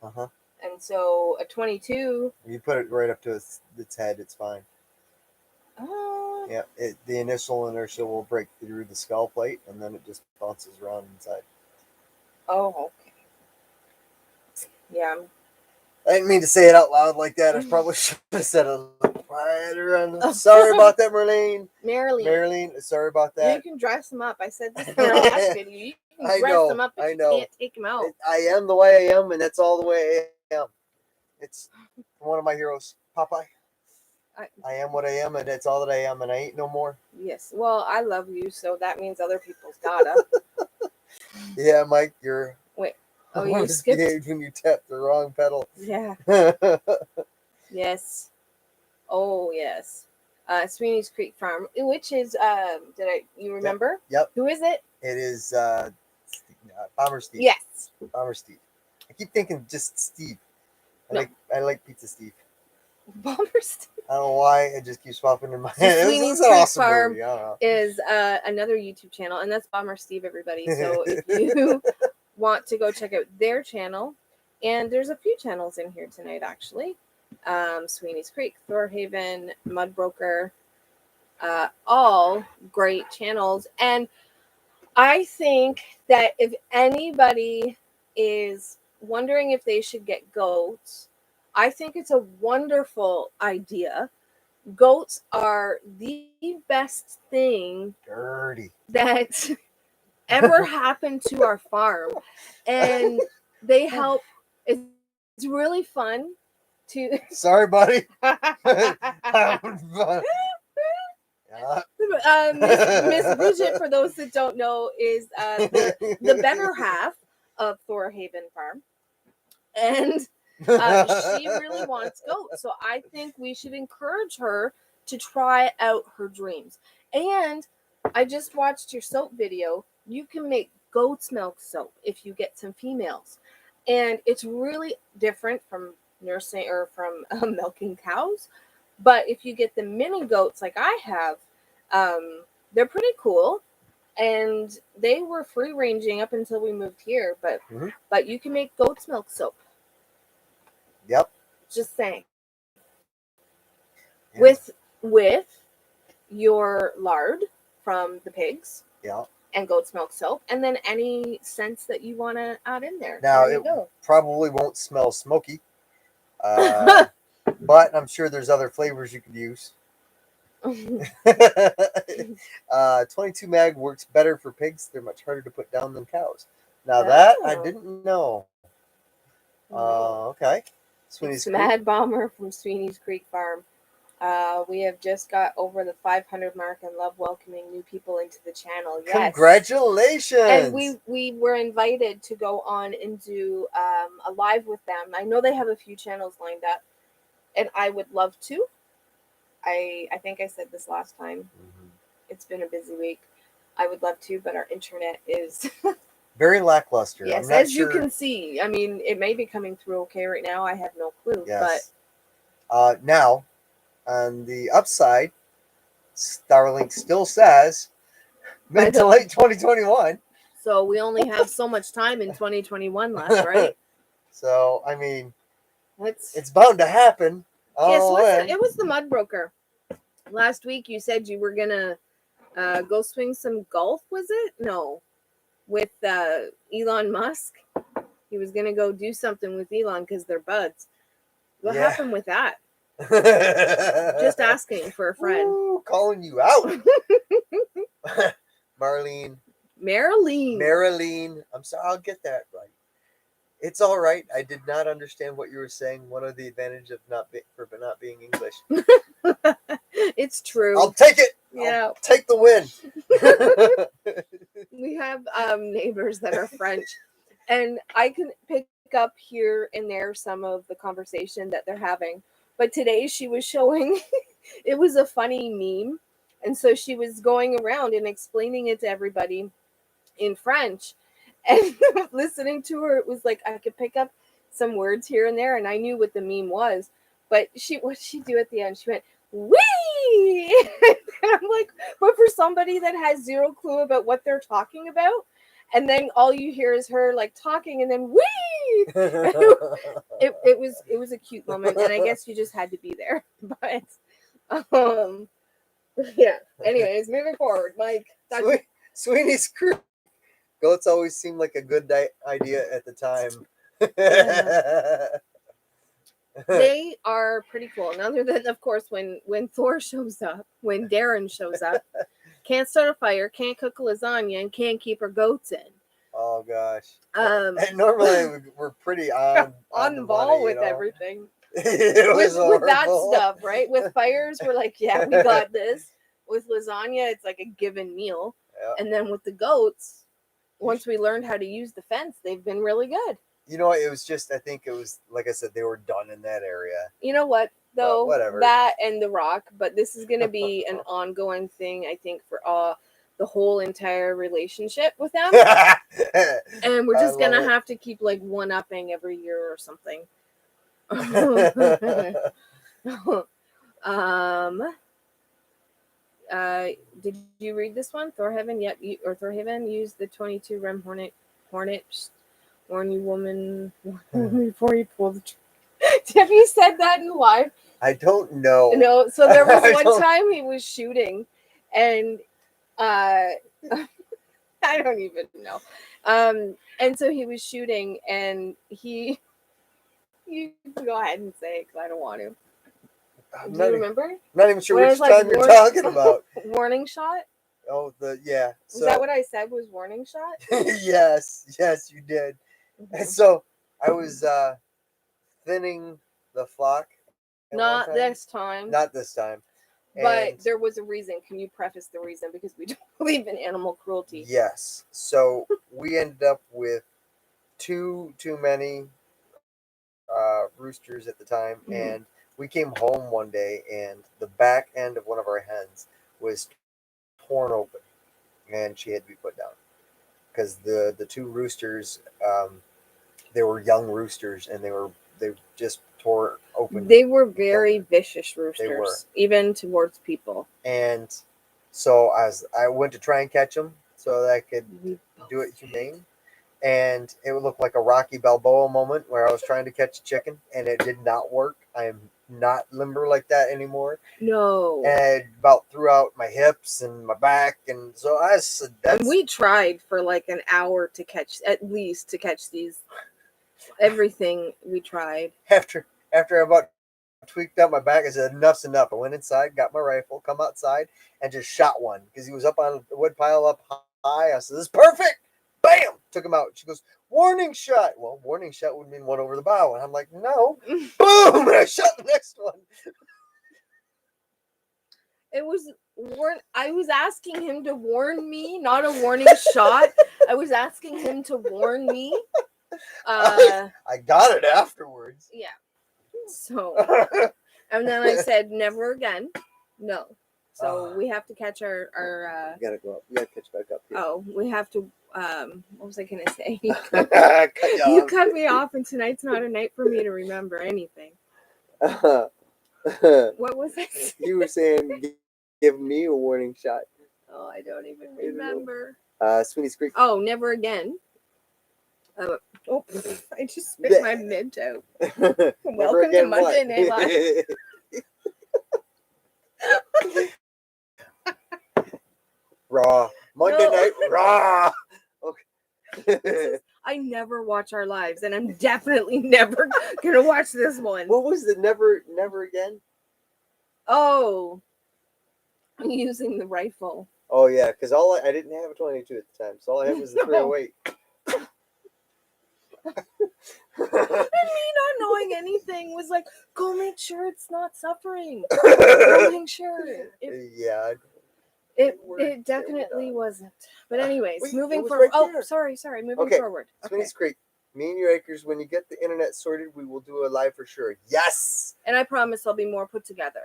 Uh-huh. and so a 22. You put it right up to its head, it's fine. Uh, Yeah, the initial inertia will break through the skull plate, and then it just bounces around inside. oh, okay. Yeah. I didn't mean to say it out loud like that. I probably should have said it a little quieter. Sorry about that, Marlene. Marilyn, sorry about that. You can dress them up. I said this in our last video. You can dress them up, but you can't take them out. I am the way I am, and that's all the way I am. It's one of my heroes, Popeye. I am what I am, and that's all that I am, and I ain't no more. Yes. Well, I love you, so that means other people's gotta. Yeah, Mike, you're... Wait. Oh, you skipped? When you tapped the wrong pedal. Yeah. Yes. Oh, yes. Sweeney's Creek Farm, which is, you remember? Yep. Who is it? It is Bomber Steve. Yes. Bomber Steve. I keep thinking just Steve. No. I like Pizza Steve. Bomber Steve. I don't know why, it just keeps popping in my head. Sweeney's This is an Creek awesome Farm movie. I don't know. is another YouTube channel, and that's Bomber Steve, everybody. So if you want to go check out their channel, and there's a few channels in here tonight, actually. Sweeney's Creek, Thorhaven, Mudbroker, all great channels. And I think that if anybody is wondering if they should get goats, I think it's a wonderful idea. Goats are the best thing that ever happened to our farm, and they help. It's really fun to... Sorry, buddy. Miss Bridget, for those that don't know, is the better half of Thorhaven Farm, and she really wants goats. So I think we should encourage her to try out her dreams. And I just watched your soap video. You can make goat's milk soap if you get some females, and it's really different from nursing or from milking cows. But if you get the mini goats like I have, they're pretty cool, and they were free ranging up until we moved here. But you can make goat's milk soap. Yep. Just saying. Yeah. With your lard from the pigs. Yeah. And goat's milk soap, and then any scents that you want to add in there. Now there you go. Probably won't smell smoky, but I'm sure there's other flavors you could use. 22 mag works better for pigs. They're much harder to put down than cows. Now that I didn't know. Okay. Sweeney's Mad Bomber from Sweeney's Creek Farm. We have just got over the 500 mark and love welcoming new people into the channel. Yes. Congratulations! And we were invited to go on and do a live with them. I know they have a few channels lined up, and I would love to. I think I said this last time. Mm-hmm. It's been a busy week. I would love to, but our internet is very lackluster. Yes, as you can see. I mean, it may be coming through okay right now. I have no clue. Yes. But now, on the upside, Starlink still says mid to late 2021. So we only have so much time in 2021 left, right? So, I mean, it's bound to happen. Yes, it was the Mudbroker. Last week you said you were going to go swing some golf, was it? No. With Elon Musk. He was going to go do something with Elon because they're buds. What happened with that? Just asking for a friend. Ooh, calling you out. Marilyn. I'm sorry, I'll get that right. It's all right. I did not understand what you were saying. One of the advantages of not being English. It's true. I'll take it. Yeah. I'll take the win. We have neighbors that are French, and I can pick up here and there some of the conversation that they're having. But today she was showing, it was a funny meme. And so she was going around and explaining it to everybody in French. And listening to her, it was like I could pick up some words here and there, and I knew what the meme was. But what did she do at the end? She went, "Wee!" wee. And I'm like, but for somebody that has zero clue about what they're talking about, and then all you hear is her like talking, and then wee. It was a cute moment, and I guess you just had to be there. But yeah. Anyways, moving forward, Mike. Sweeney's Creek. Goats always seemed like a good idea at the time. They are pretty cool. And other than, of course, when Thor shows up, when Darren shows up, can't start a fire, can't cook a lasagna, and can't keep her goats in. Oh gosh. And normally we're pretty on the ball money, with everything. with that stuff, right? With fires, we're like, yeah, we got this. With lasagna, it's like a given meal. Yeah. And then with the goats, once we learned how to use the fence, they've been really good. You know what? It was just, I think it was, like I said, they were done in that area. You know what, though? Whatever. That and the rock, but this is going to be an ongoing thing, I think, for the whole entire relationship with them. And we're just going to have to keep, like, one-upping every year or something. Did you read this one? Thorhaven? Yep. Thorhaven used the 22 rem hornet. Warn you, woman, before you pull the trigger. Have you said that in live? I don't know. No. So there was one time he was shooting, and I don't even know. And so he was shooting, and you can go ahead and say it because I don't want to. Do you remember? I'm not even sure which time you're talking about. Warning shot? Oh, Was that what I said was warning shot? Yes, you did. Mm-hmm. And so I was thinning the flock. Not this time. Not this time. But there was a reason. Can you preface the reason? Because we don't believe in animal cruelty. Yes. So we ended up with too many roosters at the time, mm-hmm. and we came home one day, and the back end of one of our hens was torn open, and she had to be put down because the two roosters, they were young roosters, and they just tore open. They were very vicious roosters, even towards people. And so I went to try and catch them so that I could do it humane. And it would look like a Rocky Balboa moment where I was trying to catch a chicken, and it did not work. I am not limber like that anymore. No. And about threw out my hips and my back, and so I said, and we tried for like an hour to catch these. Everything we tried. After I about tweaked out my back, I said, enough's enough. I went inside, got my rifle, come outside, and just shot one because he was up on a wood pile up high. I said, this is perfect. Bam! Took him out. She goes, warning shot. Well, warning shot would mean one over the bow. And I'm like, no. Boom! And I shot the next one. I was asking him to warn me, not a warning shot. I was asking him to warn me. I got it afterwards. Yeah. So, and then I said, never again. No. So we have to catch our you gotta go up. You gotta catch back up here. Oh, we have to what was I gonna say? You cut me off, and tonight's not a night for me to remember anything. What was it? You were saying give me a warning shot. Oh, I don't even remember. Sweeney's Creek. Oh, never again. I just spit my mint out. Welcome to Monday Night Live. Raw. Monday Night Raw. Okay. I never watch Our Lives, and I'm definitely never gonna watch this one. What was the never again? Oh, I'm using the rifle. Oh yeah, because I didn't have a 22 at the time, so all I had was the 308. And me not knowing anything was like, go make sure it's not suffering. Go make sure. Yeah. It definitely wasn't. But anyways, moving forward. Right sorry. Moving forward. Sweeney's Creek. Me and your acres, when you get the internet sorted, we will do a live for sure. Yes! And I promise I'll be more put together.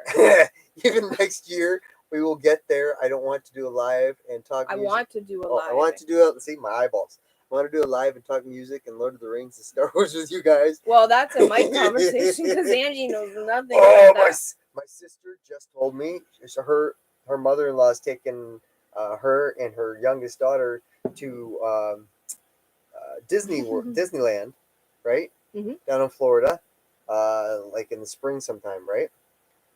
Even next year, we will get there. I don't want to do a live and talk music. I want to do a live. I want to do it. See, my eyeballs. I want to do a live and talk music and Lord of the Rings and Star Wars with you guys. Well, that's a mic conversation because Angie knows nothing about that. My sister just told me her mother-in-law is taking her and her youngest daughter to Disneyland, right down in Florida, like in the spring sometime, right?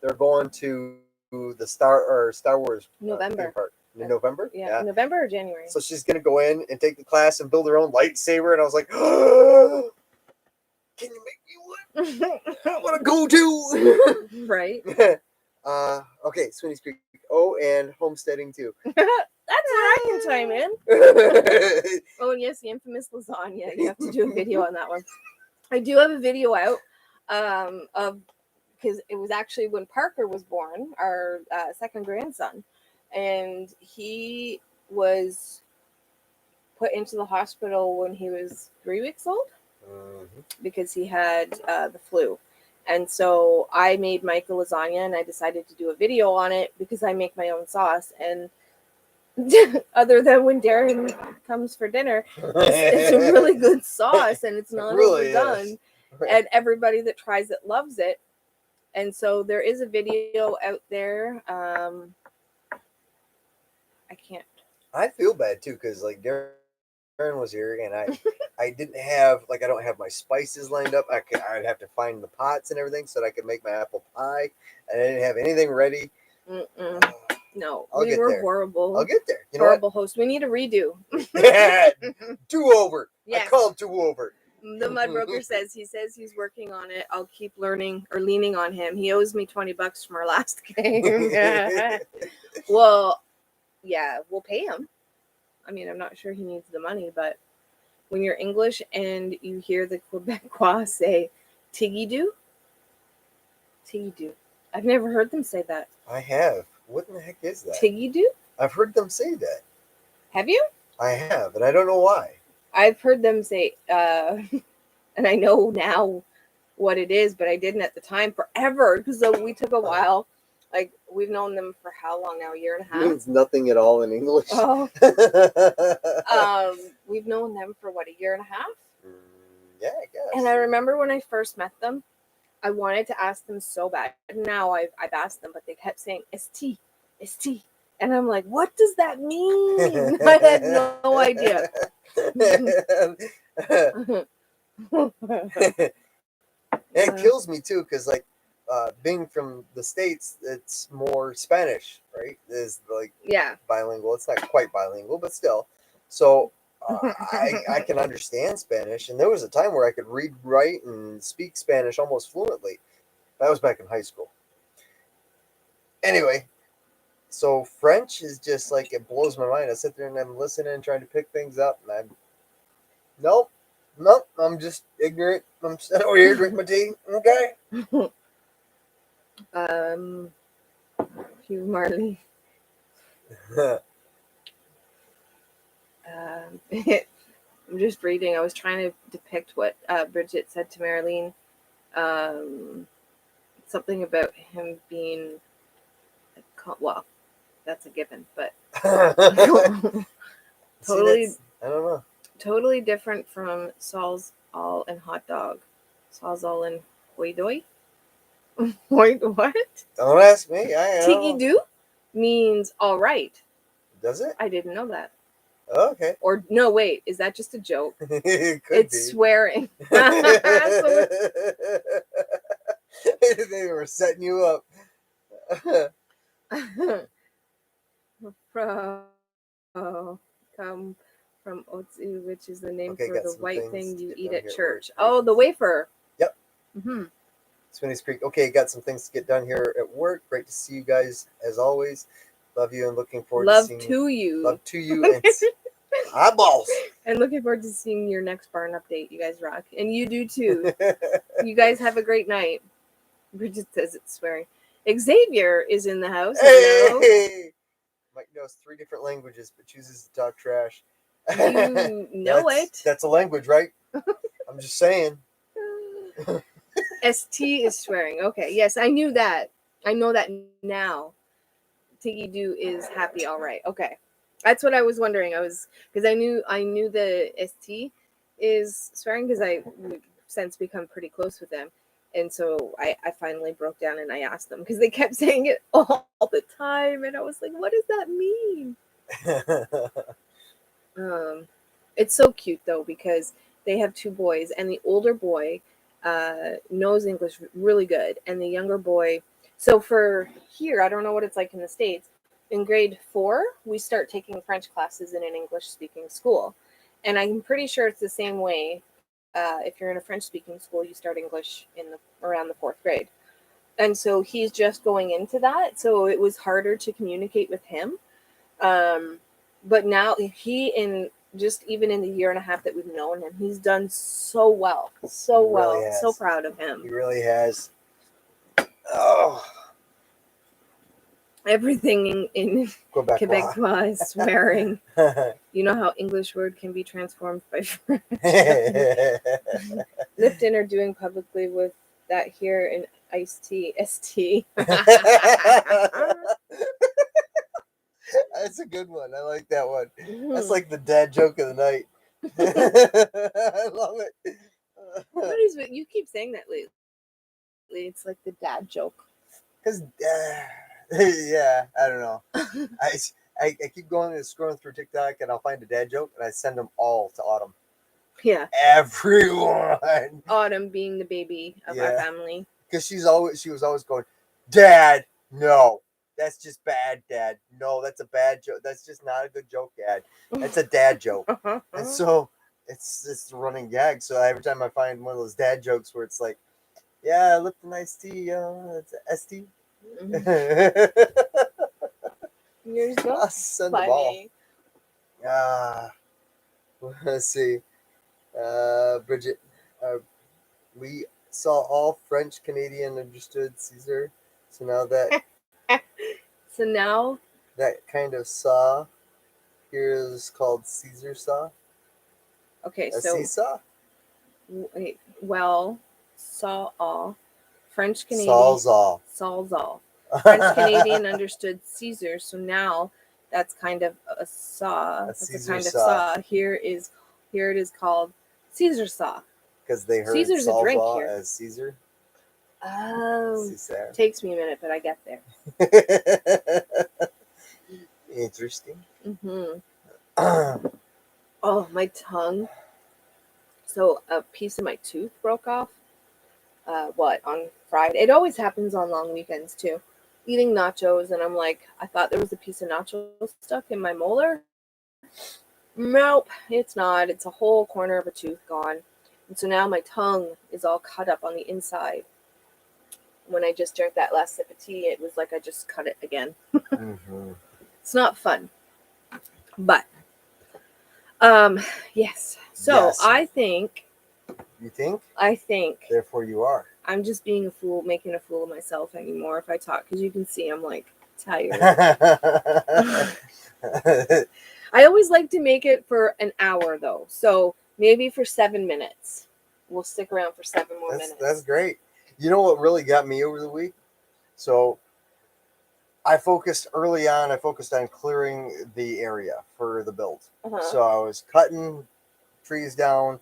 They're going to the Star Wars November. theme park in November. Yeah, November or January. So she's gonna go in and take the class and build her own lightsaber, and I was like, oh, can you make me one? I want to go too. Right. Okay, Sweeney's Creek. Oh, and homesteading too. That's where I can chime in. Oh, and yes, the infamous lasagna. You have to do a video on that one. I do have a video out of, because it was actually when Parker was born, our second grandson, and he was put into the hospital when he was 3 weeks old because he had the flu. And so I made Mike a lasagna, and I decided to do a video on it because I make my own sauce. And other than when Darren comes for dinner, it's a really good sauce, and it's not really overdone. And everybody that tries it loves it. And so there is a video out there. I can't. I feel bad too because like Darren was here and I didn't have I don't have my spices lined up. I'd have to find the pots and everything so that I could make my apple pie. And I didn't have anything ready. No, we were there. horrible. I'll get there. You horrible host. We need a redo. Do over. Yes. I called do over. The mud broker says he's working on it. I'll keep learning or leaning on him. He owes me $20 from our last game. Well, yeah, we'll pay him. I mean, I'm not sure he needs the money, but when you're English and you hear the Quebecois say Tiggy do, I've never heard them say that. I have. What in the heck is that? Tiggy do? I've heard them say that. Have you? I have, and I don't know why. I've heard them say, and I know now what it is, but I didn't at the time forever because we took a while. Like, we've known them for how long now? A year and a half? It means nothing at all in English. Oh. We've known them for, what, a year and a half? Yeah, I guess. And I remember when I first met them, I wanted to ask them so bad. Now I've asked them, but they kept saying, ST. And I'm like, what does that mean? I had no idea. It kills me too, because like being from the States, it's more Spanish, right? Is like bilingual. It's not quite bilingual, but still. So I can understand Spanish, and there was a time where I could read, write, and speak Spanish almost fluently. That was back in high school. Anyway, so French is just like, it blows my mind. I sit there and I'm listening and trying to pick things up, and nope, I'm just ignorant. I'm sitting over here drinking my tea. Okay. Hugh Marley. I'm just reading. I was trying to depict what Bridget said to Marilyn. Something about him being, well, that's a given, but totally. See, I don't know. Totally different from Saul's all and hot dog. Saul's all in hoi doi. Wait, what? Don't ask me. Tiggy do means all right. Does it? I didn't know that. Okay. Or no, wait, is that just a joke? It's be swearing. They were setting you up. Come from otsu, which is the name for the white thing you eat at church. At oh, the wafer. Yep. Sweeney's Creek. Okay, got some things to get done here at work. Great to see you guys as always. Love you and looking forward to seeing you. Love to you and eyeballs. And looking forward to seeing your next barn update. You guys rock. And you do too. You guys have a great night. Bridget says it's swearing. Xavier is in the house. Hey! Mike knows 3 different languages, but chooses to talk trash. You know it. That's a language, right? I'm just saying. ST is swearing. Okay. Yes, I knew that. I know that now. Tiggy do is happy, all right. Okay. That's what I was wondering. Because I knew the ST is swearing because we've since become pretty close with them. And so I finally broke down and I asked them because they kept saying it all the time. And I was like, what does that mean? It's so cute though because they have two boys, and the older boy knows English really good, and the younger boy. So for here, I don't know what it's like in the States. In grade 4, we start taking French classes in an English speaking school, and I'm pretty sure it's the same way. If you're in a French speaking school, you start English in the around the 4th grade, and so he's just going into that. So it was harder to communicate with him. Um, but now he in just even in the year and a half that we've known him, he's done so well, so He really well. So has. proud of He him. really has. Oh, Everything in Quebec. Quebecois is swearing. You know how English word can be transformed by French. Lipton are doing publicly with that here in iced tea. ST. That's a good one. I like that one. That's like the dad joke of the night. I love it. What is it? You keep saying that lately. It's like the dad joke. Because, yeah, I don't know. I, I keep going and scrolling through TikTok and I'll find a dad joke and I send them all to Autumn. Yeah. Everyone. Autumn being the baby of our family. Because she was always going, Dad, no. That's just bad, Dad. No, that's a bad joke. That's just not a good joke, Dad. That's a dad joke. And so it's a running gag. So every time I find one of those dad jokes where it's like, yeah, Lipton iced tea, it's a ST. You're so I'll send them all. funny. Let's see. Bridget, we saw all French Canadian understood Caesar. So now So now, that kind of saw here is called Caesar saw. okay, A so seesaw? wait, well, saw all French Canadian Sawzall. Sawzall. French Canadian understood Caesar, so now that's kind of a saw. That's a Caesar kind of saw. saw. Here it is called Caesar saw. Because they heard Caesar's a drink Sawzall here. as Caesar. Oh, Caesar. takes me a minute, but I get there. Interesting. Oh, my tongue. So a piece of my tooth broke off. On Friday? It always happens on long weekends too. Eating nachos, and I'm like, I thought there was a piece of nacho stuck in my molar. Nope, it's not. It's a whole corner of a tooth gone. And so now my tongue is all cut up on the inside. When I just drank that last sip of tea, it was like I just cut it again. It's not fun. But yes. So Yes. I think. You think? I think. Therefore you are. I'm just being a fool, making a fool of myself anymore if I talk, because you can see I'm like tired. I always like to make it for an hour though, so maybe for 7 minutes. We'll stick around for 7 more minutes. That's great. You know what really got me over the week? So I focused early on. I focused on clearing the area for the build. So I was cutting trees down,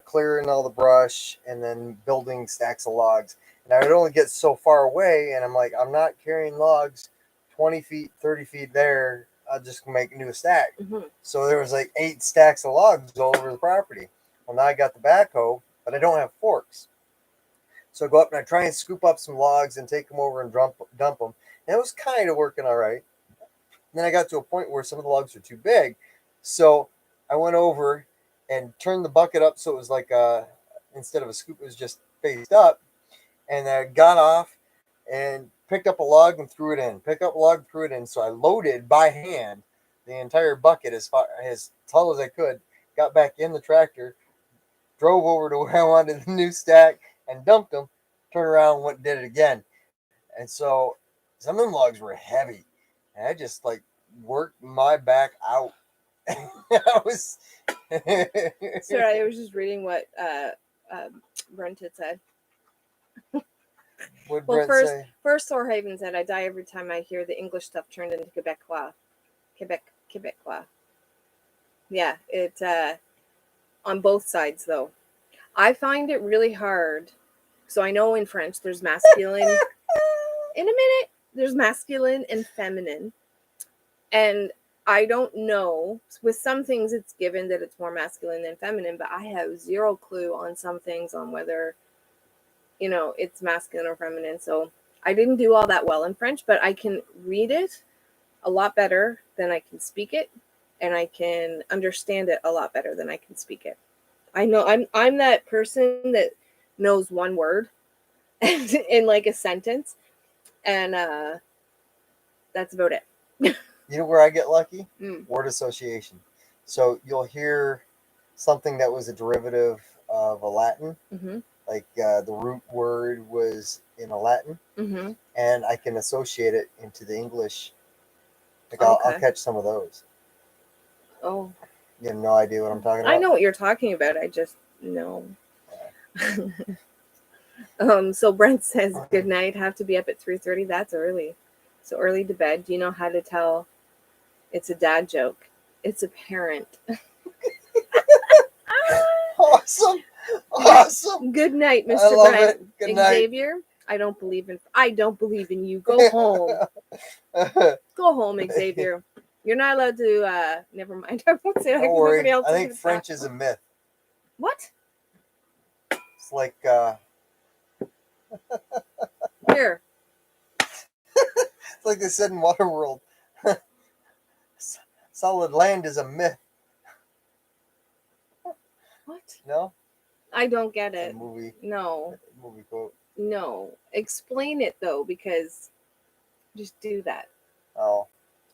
clearing all the brush, and then building stacks of logs. And I would only get so far away, and I'm like, I'm not carrying logs 20 feet, 30 feet there. I'll just make a new stack. So there was like 8 stacks of logs all over the property. Well, now I got the backhoe, but I don't have forks. So I go up and I try and scoop up some logs and take them over and dump them. And it was kind of working all right. And then I got to a point where some of the logs were too big. So I went over and turned the bucket up so it was like instead of a scoop, it was just faced up. And I got off and picked up a log and threw it in. Picked up a log, threw it in. So I loaded by hand the entire bucket as tall as I could. Got back in the tractor, drove over to where I wanted the new stack and dumped them. Turned around and went and did it again. And so some of them logs were heavy. And I just like worked my back out. I was Sorry, I was just reading what Brent had said. What well, Brent say? First Thorhaven said, I die every time I hear the English stuff turned into Quebecois. Quebecois. Yeah, it on both sides though. I find it really hard So I know in French there's masculine. In a minute, there's masculine and feminine. And I don't know. With some things, it's given that it's more masculine than feminine, but I have zero clue on some things on whether, it's masculine or feminine. So I didn't do all that well in French, but I can read it a lot better than I can speak it, and I can understand it a lot better than I can speak it. I know I'm that person that knows one word in like a sentence, and that's about it. You know where I get lucky? Mm. Word association. So you'll hear something that was a derivative of a Latin, Mm-hmm. like the root word was in a Latin, Mm-hmm. and I can associate it into the English. Like I'll Okay. catch some of those. Oh, You have no idea what I'm talking about? I know what you're talking about. I just know. So Brent says good night. Have to be up at 3:30. That's early. So early to bed. Do you know how to tell it's a dad joke? It's apparent. Awesome. Awesome. Good night, I Mr. love Brent. it. Good night. Xavier, I don't believe in you. Go home. Go home, Xavier. You're not allowed to never mind. I won't say that. Don't Nobody worry. else I is think gonna French talk. is a myth. What? It's like Here. it's like they said in Waterworld. Solid land is a myth. What? No? I don't get It's it. a movie No. quote. No. Explain it though, because just do that. Oh.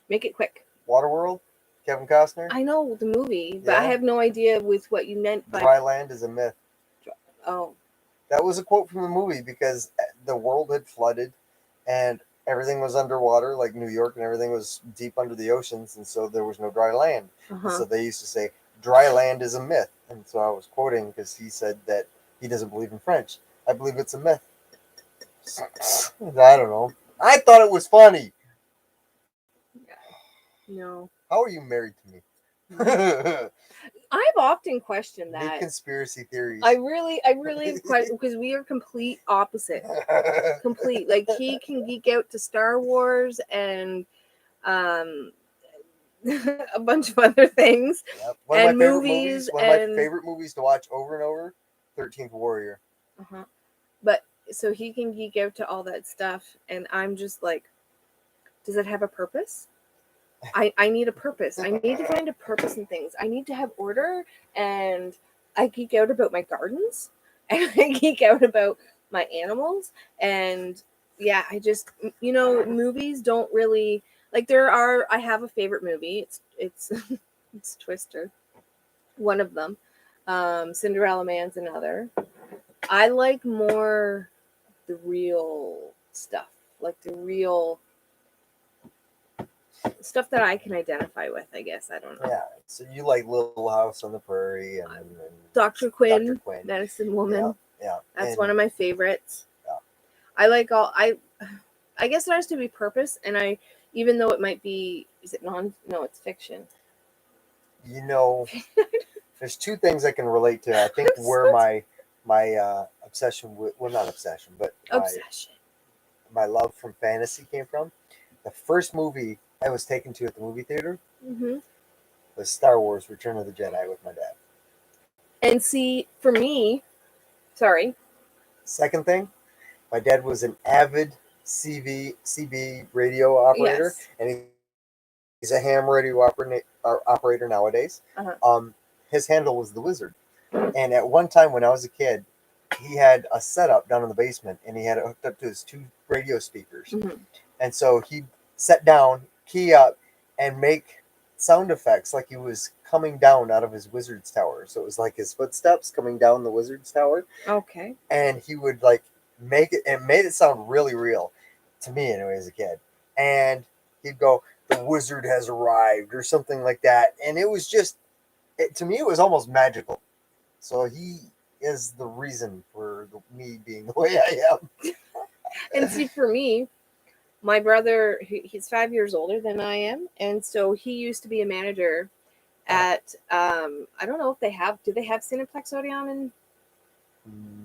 Make it quick. Waterworld? Kevin Costner? I know the movie, but I Yeah. have no idea with what you meant by Dry land is a myth. Oh. That was a quote from the movie because the world had flooded and everything was underwater, like New York, and everything was deep under the oceans, and so there was no dry land. Uh-huh. And so they used to say, dry land is a myth. And so I was quoting because he said that he doesn't believe in French. I believe it's a myth. I don't know. I thought it was funny. No. How are you married to me? I've often questioned Big that. conspiracy theories. I really question because we are complete opposite. Complete. Like he can geek out to Star Wars and a bunch of other things. Yep. One of my favorite movies to watch over and over, 13th Warrior. Uh-huh. But so he can geek out to all that stuff, and I'm just like, does it have a purpose? I need a purpose. I need to find a purpose in things. I need to have order, and I geek out about my gardens, and I geek out about my animals, and yeah, I just movies don't really like. I have a favorite movie. It's it's Twister, one of them. Cinderella Man's another. I like more the real stuff, like the real stuff that I can identify with. I guess I don't know. Yeah, so you like Little House on the Prairie and Dr. Quinn, Medicine Woman. Yeah, that's one of my favorites. Yeah. I like all. I guess there has to be purpose, and even though it might be, is it non? No, it's fiction. There's two things I can relate to. I think where my obsession with, well, not obsession, but my love from fantasy came from. The first movie I was taken to at the movie theater was Star Wars: Return of the Jedi with my dad. And see, for me, sorry. Second thing, my dad was an avid CB radio operator, and he's a ham radio operator nowadays. Uh-huh. His handle was the Wizard, and at one time when I was a kid, he had a setup down in the basement, and he had it hooked up to his 2 radio speakers, and so he'd sit down, key up, and make sound effects like he was coming down out of his wizard's tower. So it was like his footsteps coming down the wizard's tower. Okay. And he would like make it, and made it sound really real to me anyway as a kid. And he'd go, "The wizard has arrived," or something like that. And it was just, to me, it was almost magical. So he is the reason for me being the way I am. And see, for me, my brother, he's 5 years older than I am, and so he used to be a manager at I don't know if do they have Cineplex Odeon in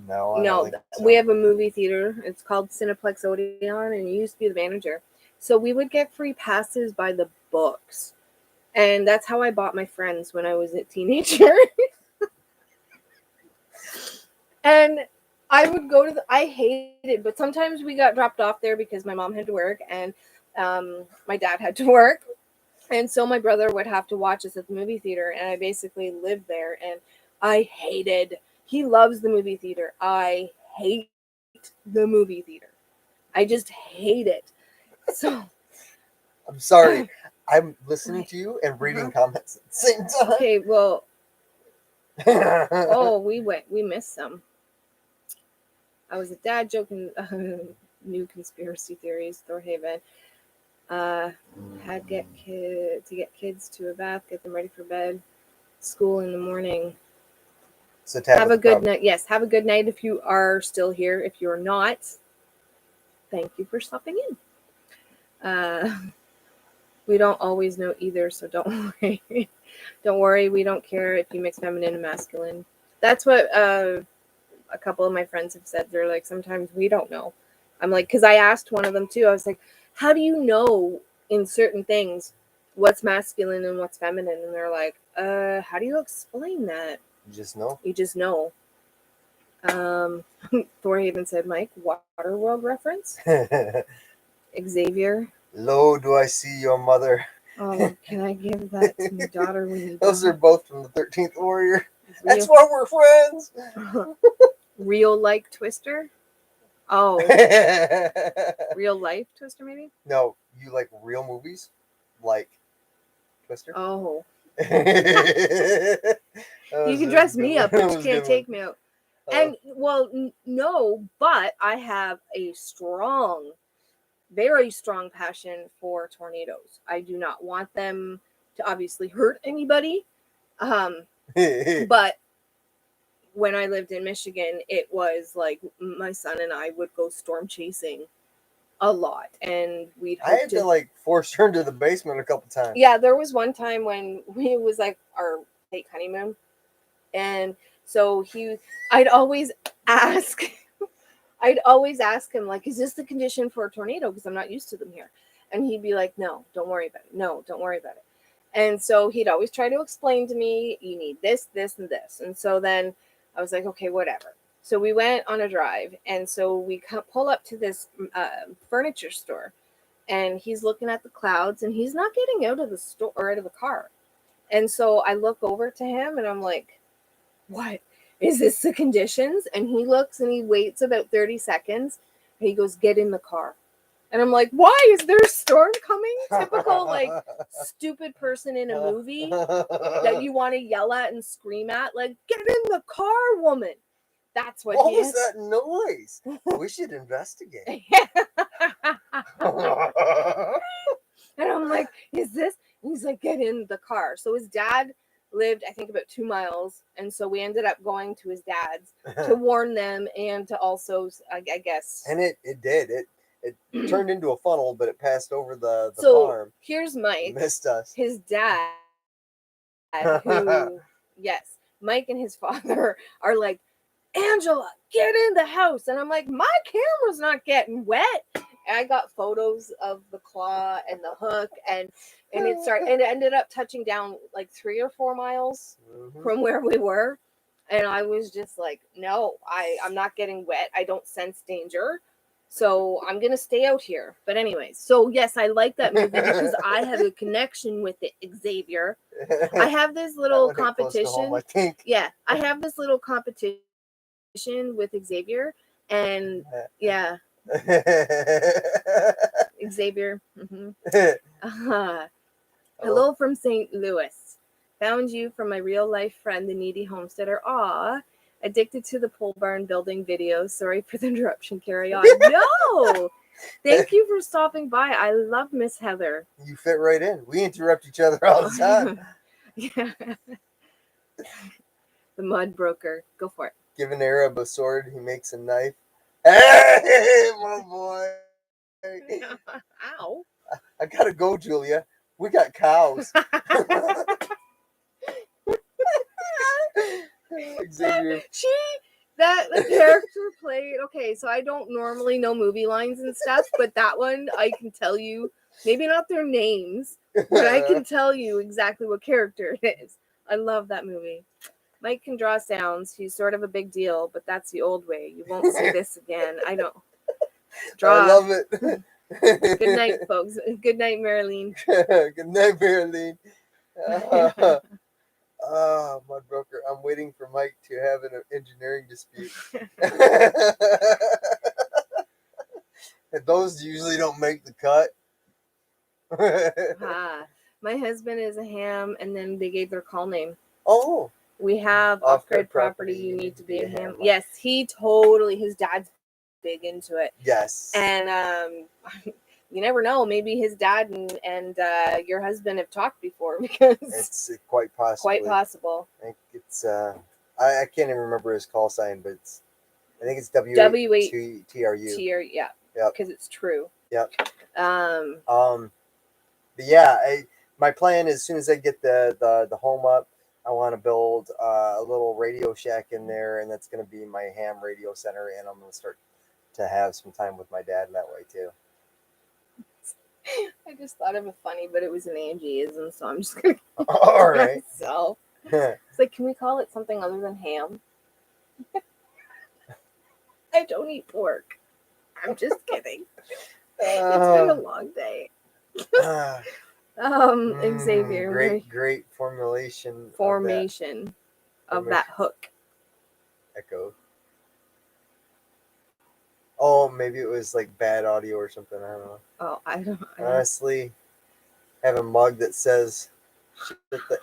No, I don't No, think so. we have a movie theater. It's called Cineplex Odeon, and you used to be the manager. So we would get free passes by the books. And that's how I bought my friends when I was a teenager. And I would go to I hated, but sometimes we got dropped off there because my mom had to work and my dad had to work. And so my brother would have to watch us at the movie theater, and I basically lived there. And I hated, he loves the movie theater. I hate the movie theater. I just hate it. So, I'm sorry. I'm listening to you and reading comments at the same time. okay, well, oh, we missed some. I was a dad joking. New conspiracy theories, Thorhaven. Had to get kids to a bath, get them ready for bed, school in the morning. So Have a good night. Yes, have a good night if you are still here. If you're not, thank you for stopping in. We don't always know either, so don't worry. Don't worry, we don't care if you mix feminine and masculine. That's what a couple of my friends have said. They're like, sometimes we don't know. I'm like, because I asked one of them too. I was like, how do you know in certain things what's masculine and what's feminine? And they're like, how do you explain that? You just know. You just know. Thorhaven said, Mike, Waterworld reference. Xavier. Lo, do I see your mother? Oh, can I give that to my daughter when you Those die? are both from the 13th Warrior. That's why we're friends. Real like Twister. Oh, real life Twister, maybe? No, you like real movies? Like Twister? Oh. That You was can a dress good me one. up, but That you was a can't good take one. me out. And, well, no, but I have a strong, very strong passion for tornadoes. I do not want them to obviously hurt anybody. But when I lived in Michigan, it was like my son and I would go storm chasing a lot, and we'd I hope had to like force her into the basement a couple times. Yeah, there was one time when it was like our fake honeymoon, and so I'd always ask, I'd always ask him like, "Is this the condition for a tornado? Because I'm not used to them here." And he'd be like, "No, don't worry about it. No, don't worry about it." And so he'd always try to explain to me, "You need this, this, and this." And so then I was like, "Okay, whatever." So we went on a drive, and so we pull up to this furniture store, and he's looking at the clouds, and he's not getting out of the store or out of the car. And so I look over to him, and I'm like, "What? Is this the conditions?" And he looks and he waits about 30 seconds, and he goes, "Get in the car." And I'm like, "Why? Is there a storm coming?" Typical, like, stupid person in a movie that you want to yell at and scream at. Like, "Get in the car, woman." That's what What he was is. that noise? We should investigate. And I'm like, "Is this?" And he's like, "Get in the car." So his dad lived, I think, about 2 miles. And so we ended up going to his dad's to warn them and to also, I guess. And it did. It turned into a funnel, but it passed over the So farm. here's Mike. Missed us. His dad, who, yes, Mike and his father are like, "Angela, get in the house." And I'm like, "My camera's not getting wet." And I got photos of the claw and the hook, and it ended up touching down like 3 or 4 miles from where we were. And I was just like, "No, I'm not getting wet. I don't sense danger. So I'm going to stay out here." But anyways, so yes, I like that movie because I have a connection with it, Xavier. I have this little competition. Home, I think. Yeah, I have this little competition with Xavier, and yeah, Xavier. Hello from St. Louis. Found you from my real life friend, the needy homesteader. Aw, addicted to the pole barn building videos. Sorry for the interruption. Carry on. No, thank you for stopping by. I love Miss Heather. You fit right in. We interrupt each other all the time. Yeah. The mud broker. Go for it. Give an Arab a sword, he makes a knife. Hey, my boy. Ow. I gotta go, Julia. We got cows. Xavier. That the character played. Okay, so I don't normally know movie lines and stuff, but that one I can tell you. Maybe not their names, but I can tell you exactly what character it is. I love that movie. Mike can draw sounds. He's sort of a big deal, but that's the old way. You won't see this again. I don't draw. I love it. Good night, folks. Good night, Marilyn. Good night, Marilyn. Mud broker. I'm waiting for Mike to have an engineering dispute. Those usually don't make the cut. My husband is a ham, and then they gave their call name. Oh. We have off-grid property. You need to be a ham. Yes, he totally. His dad's big into it. Yes. And you never know. Maybe his dad and your husband have talked before because it's quite possible. Quite possible. I think it's I can't even remember his call sign, but I think it's W8TRU. TRU. Yeah. Yep. Because it's true. Yep. But yeah, my plan is as soon as I get the home up, I want to build a little radio shack in there, and that's going to be my ham radio center, and I'm going to start to have some time with my dad that way too. I just thought of a funny, but it was an Angieism, so I'm just going to all right. myself. It's like, can we call it something other than ham? I don't eat pork. I'm just kidding. It's been a long day. Xavier. Great formation of that hook. Echo. Oh, maybe it was like bad audio or something. I don't know. Oh, I don't. Honestly, I have a mug that says shit that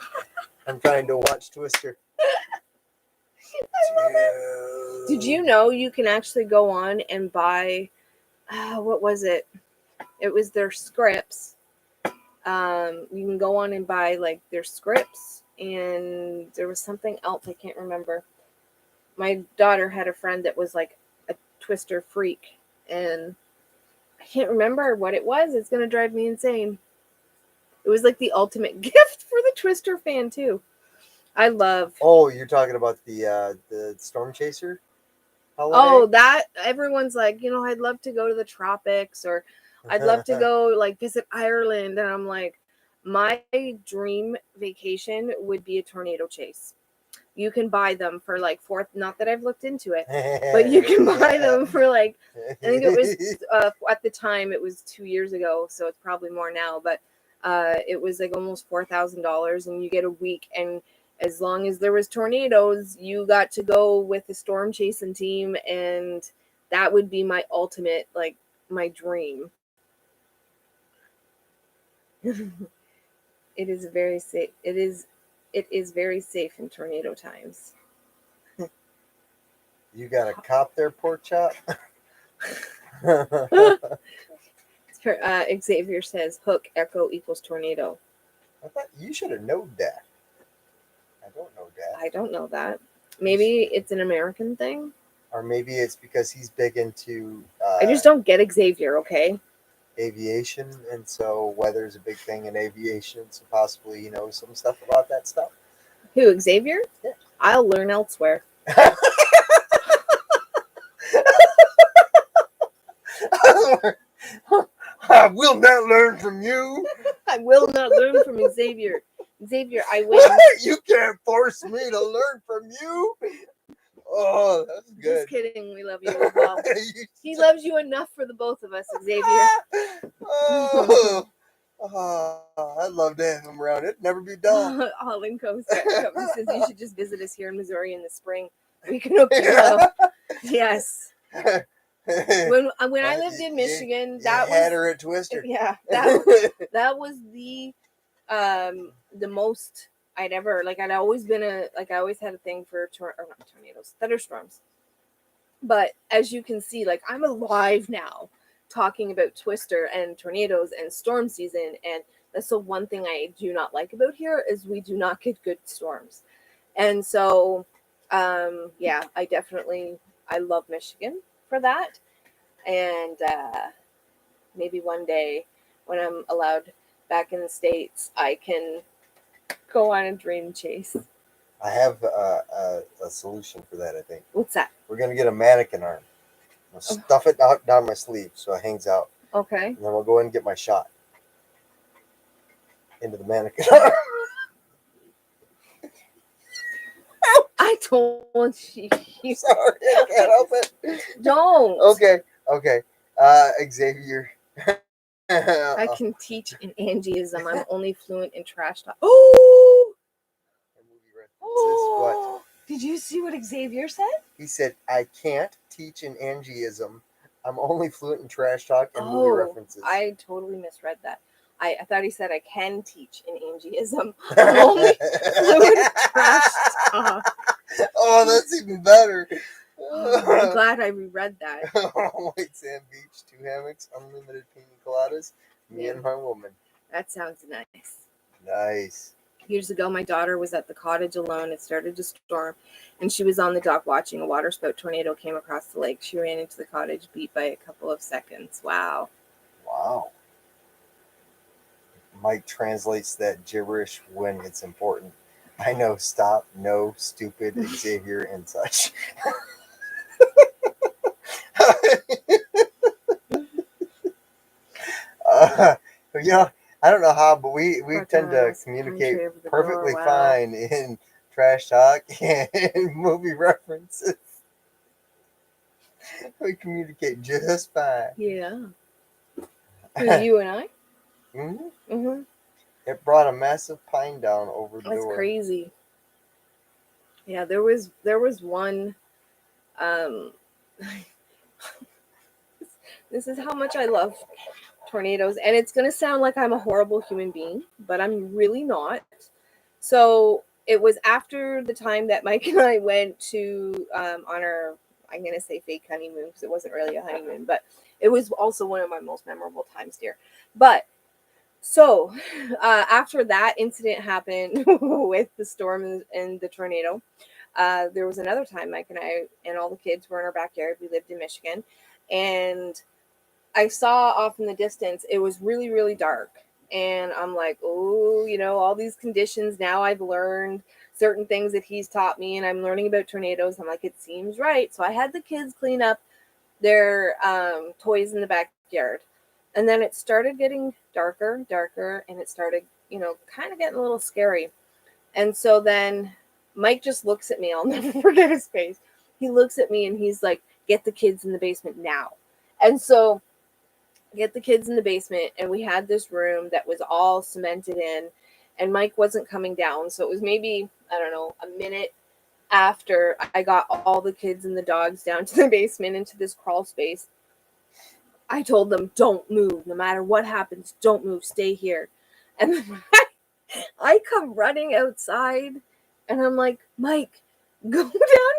I'm trying to watch Twister. Did you know you can actually go on and buy, what was it? It was their scripts. You can go on and buy like their scripts, and there was something else I can't remember. My daughter had a friend that was like a Twister freak, and I can't remember what it was. It's gonna drive me insane. It was like the ultimate gift for the Twister fan too. I love. Oh, you're talking about the Storm Chaser holiday? Oh, that everyone's like, I'd love to go to the tropics, or I'd love to go like visit Ireland, and I'm like, my dream vacation would be a tornado chase. You can buy them for like not that I've looked into it, but you can buy them for like, I think it was at the time it was 2 years ago, so it's probably more now, but it was like almost $4,000, and you get a week, and as long as there was tornadoes, you got to go with the storm chasing team, and that would be my ultimate, like my dream. It is very safe. It is very safe in tornado times. You got a cop there, pork chop? Xavier says hook echo equals tornado. I thought you should have known that. I don't know that. I don't know that. Maybe it's an American thing. Or maybe it's because he's big into... I just don't get Xavier, okay? Aviation, and so weather's a big thing in aviation, so possibly he knows some stuff about that stuff. Who, Xavier? Yeah. I'll learn elsewhere. I will not learn from you. I will not learn from Xavier. Xavier, I win. You can't force me to learn from you. Oh, that's good. Just kidding. We love you as well. He loves you enough for the both of us, Xavier. I'd love to have him around. It'd never be dull. Holland Coast says you should just visit us here in Missouri in the spring. We can hook you up. Yes. When I lived in Michigan, that had her at Twister. Yeah, that was the most I'd ever I'd always been I always had a thing for not tornadoes, thunderstorms. But as you can see, I'm alive now, talking about Twister and tornadoes and storm season, and that's the one thing I do not like about here is we do not get good storms, and so yeah, I love Michigan for that, and maybe one day when I'm allowed back in the States, I can go on a dream chase. I have a solution for that. I think What's that? we're gonna get a mannequin arm. We'll Oh, stuff it down my sleeve so it hangs out, okay. and then we'll go in and get my shot into the mannequin arm. I told you. Sorry, I can't help it. Don't. Okay, okay. Xavier. I can teach in Angieism. I'm only fluent in trash talk. Oh! Movie references. What? Oh! Did you see what Xavier said? He said, I can't teach in Angieism. I'm only fluent in trash talk and movie Oh, references. I totally misread that. I thought he said I can teach in Angieism. I'm only fluent in trash talk. Oh, that's even better. Oh, I'm glad I reread that. White sand beach, 2 hammocks, unlimited pina coladas, me and my woman. That sounds nice. Nice. Years ago, my daughter was at the cottage alone. It started to storm, and she was on the dock watching. A waterspout tornado came across the lake. She ran into the cottage, beat by a couple of seconds. Wow. Wow. Mike translates that gibberish when it's important. I know stop, no, stupid, Xavier, and such. You know, I don't know how, but we tend to communicate perfectly fine in trash talk and movie references. We communicate just fine. Yeah. You and I? Mm-hmm. Mm-hmm. It brought a massive pine down over the That's door. crazy. Yeah, there was one. Um, this is how much I love tornadoes, and it's gonna sound like I'm a horrible human being, but I'm really not. So it was after the time that Mike and I went to on our, I'm gonna say fake honeymoon because it wasn't really a honeymoon, but it was also one of my most memorable times here. But so after that incident happened with the storm and the tornado, there was another time Mike and I and all the kids were in our backyard. We lived in Michigan, and I saw off in the distance, it was really, really dark. And I'm like, oh, all these conditions. Now I've learned certain things that he's taught me, and I'm learning about tornadoes. I'm like, it seems right. So I had the kids clean up their toys in the backyard. And then it started getting darker, and it started, kind of getting a little scary. And so then Mike just looks at me. I'll never forget his face. He looks at me and he's like, get the kids in the basement now. And so get the kids in the basement, and we had this room that was all cemented in, and Mike wasn't coming down. So it was maybe, I don't know, a minute after I got all the kids and the dogs down to the basement into this crawl space. I told them, don't move. No matter what happens, don't move. Stay here. And then I come running outside, and I'm like, Mike, go down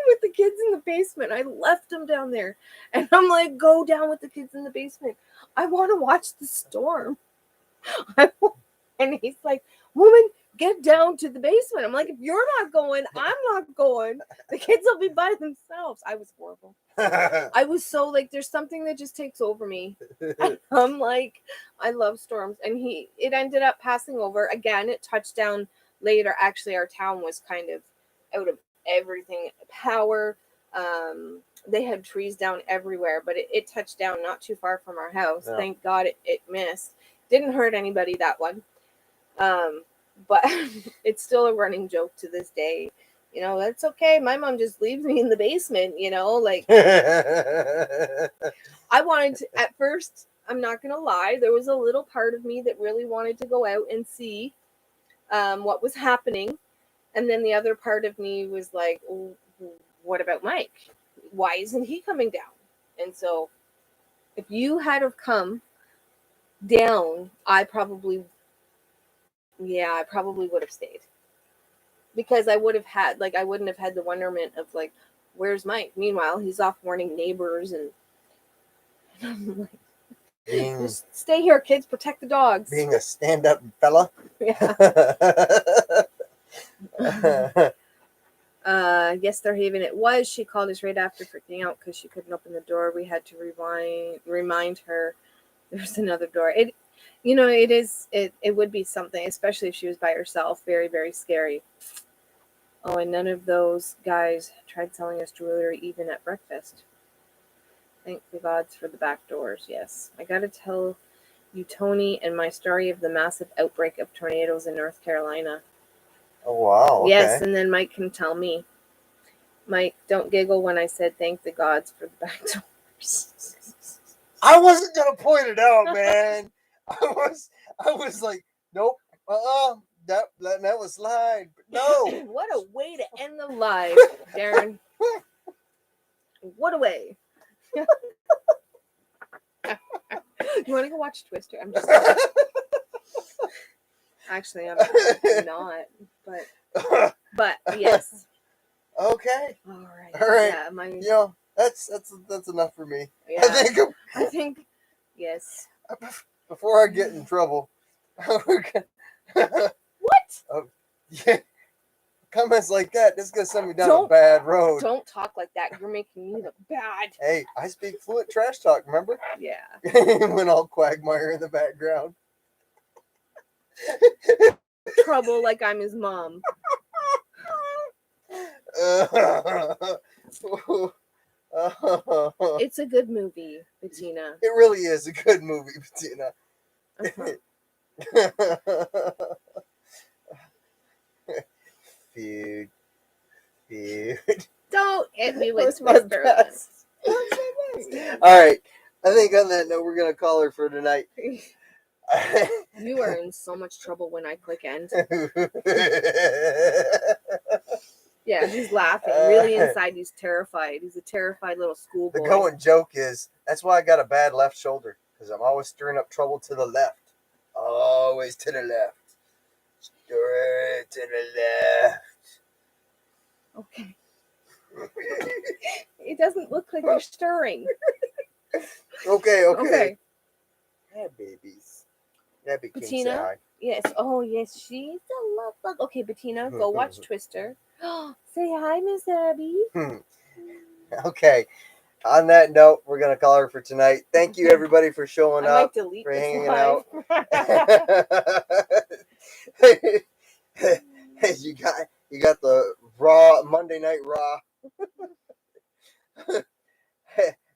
with the kids in the basement. I left them down there. And I'm like, go down with the kids in the basement. I want to watch the storm. And he's like, woman, get down to the basement. I'm like, if you're not going, I'm not going. The kids will be by themselves. I was horrible. I was so like, there's something that just takes over me. I'm like, I love storms. And it ended up passing over. Again, it touched down later. Actually, our town was kind of out of everything. Power. They had trees down everywhere, but it touched down not too far from our house. Yeah. Thank God it missed. Didn't hurt anybody, that one. But it's still a running joke to this day. That's okay. My mom just leaves me in the basement, like I wanted to, at first, I'm not going to lie, there was a little part of me that really wanted to go out and see what was happening. And then the other part of me was like, what about Mike? Why isn't he coming down? And so if you had have come down, I probably would have stayed. Because I wouldn't have had the wonderment of like, where's Mike? Meanwhile, he's off warning neighbors, and I'm like, just stay here, kids, protect the dogs. Being a stand-up fella. Yeah. Yes, they're Haven. It was. She called us right after freaking out because she couldn't open the door. We had to remind her there's another door. It would be something, especially if she was by herself. Very, very scary. Oh, and none of those guys tried selling us jewelry even at breakfast. Thank the gods for the back doors. Yes. I gotta tell you, Tony, and my story of the massive outbreak of tornadoes in North Carolina. Oh, wow. Okay. Yes, and then Mike can tell me. Mike, don't giggle when I said thank the gods for the back doors. I wasn't gonna point it out, man. I was like, nope. That was slide. But no. What a way to end the live, Darren. What a way. You want to go watch Twister? I'm just actually, I'm not, but yes. Okay. All right. Yeah, You know, that's enough for me. Yeah. I think yes. Before I get in trouble. What? Yeah. Comments like that, this is gonna send me down a bad road. Don't talk like that. You're making me look bad. Hey, I speak fluent trash talk, remember? Yeah. When all Quagmire in the background. Trouble like I'm his mom. It's a good movie, Bettina. It really is a good movie, Bettina. Feud. Don't hit me with Twister. All right. I think on that note, we're going to call her for tonight. You are in so much trouble when I click end. Yeah, he's laughing. Really inside, he's terrified. He's a terrified little schoolboy. The going joke is, that's why I got a bad left shoulder. Because I'm always stirring up trouble to the left. Always to the left. Straight to the left. Okay. It doesn't look like you're stirring. Okay. Yeah, babies. Yeah, Bettina? Yes. Oh, yes. She's a love bug. Okay, Bettina, go watch Twister. Say hi, Miss Abby. Okay. On that note, we're going to call her for tonight. Thank you, everybody, for showing up. For hanging out. You got the Raw Monday Night Raw.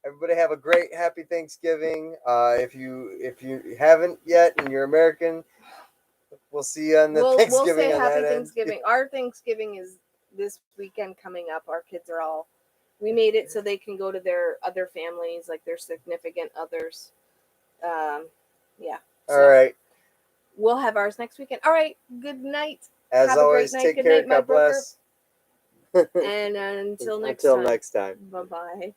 Everybody have a great happy Thanksgiving. If you haven't yet and you're American, we'll see you on the Thanksgiving. We'll say happy Thanksgiving. Our Thanksgiving is this weekend coming up. Our kids are all, we made it so they can go to their other families, like their significant others. Yeah. So all right. We'll have ours next weekend. All right. Good night. As have always, take care. Night, God bless. And until next time. Until next time. Bye-bye.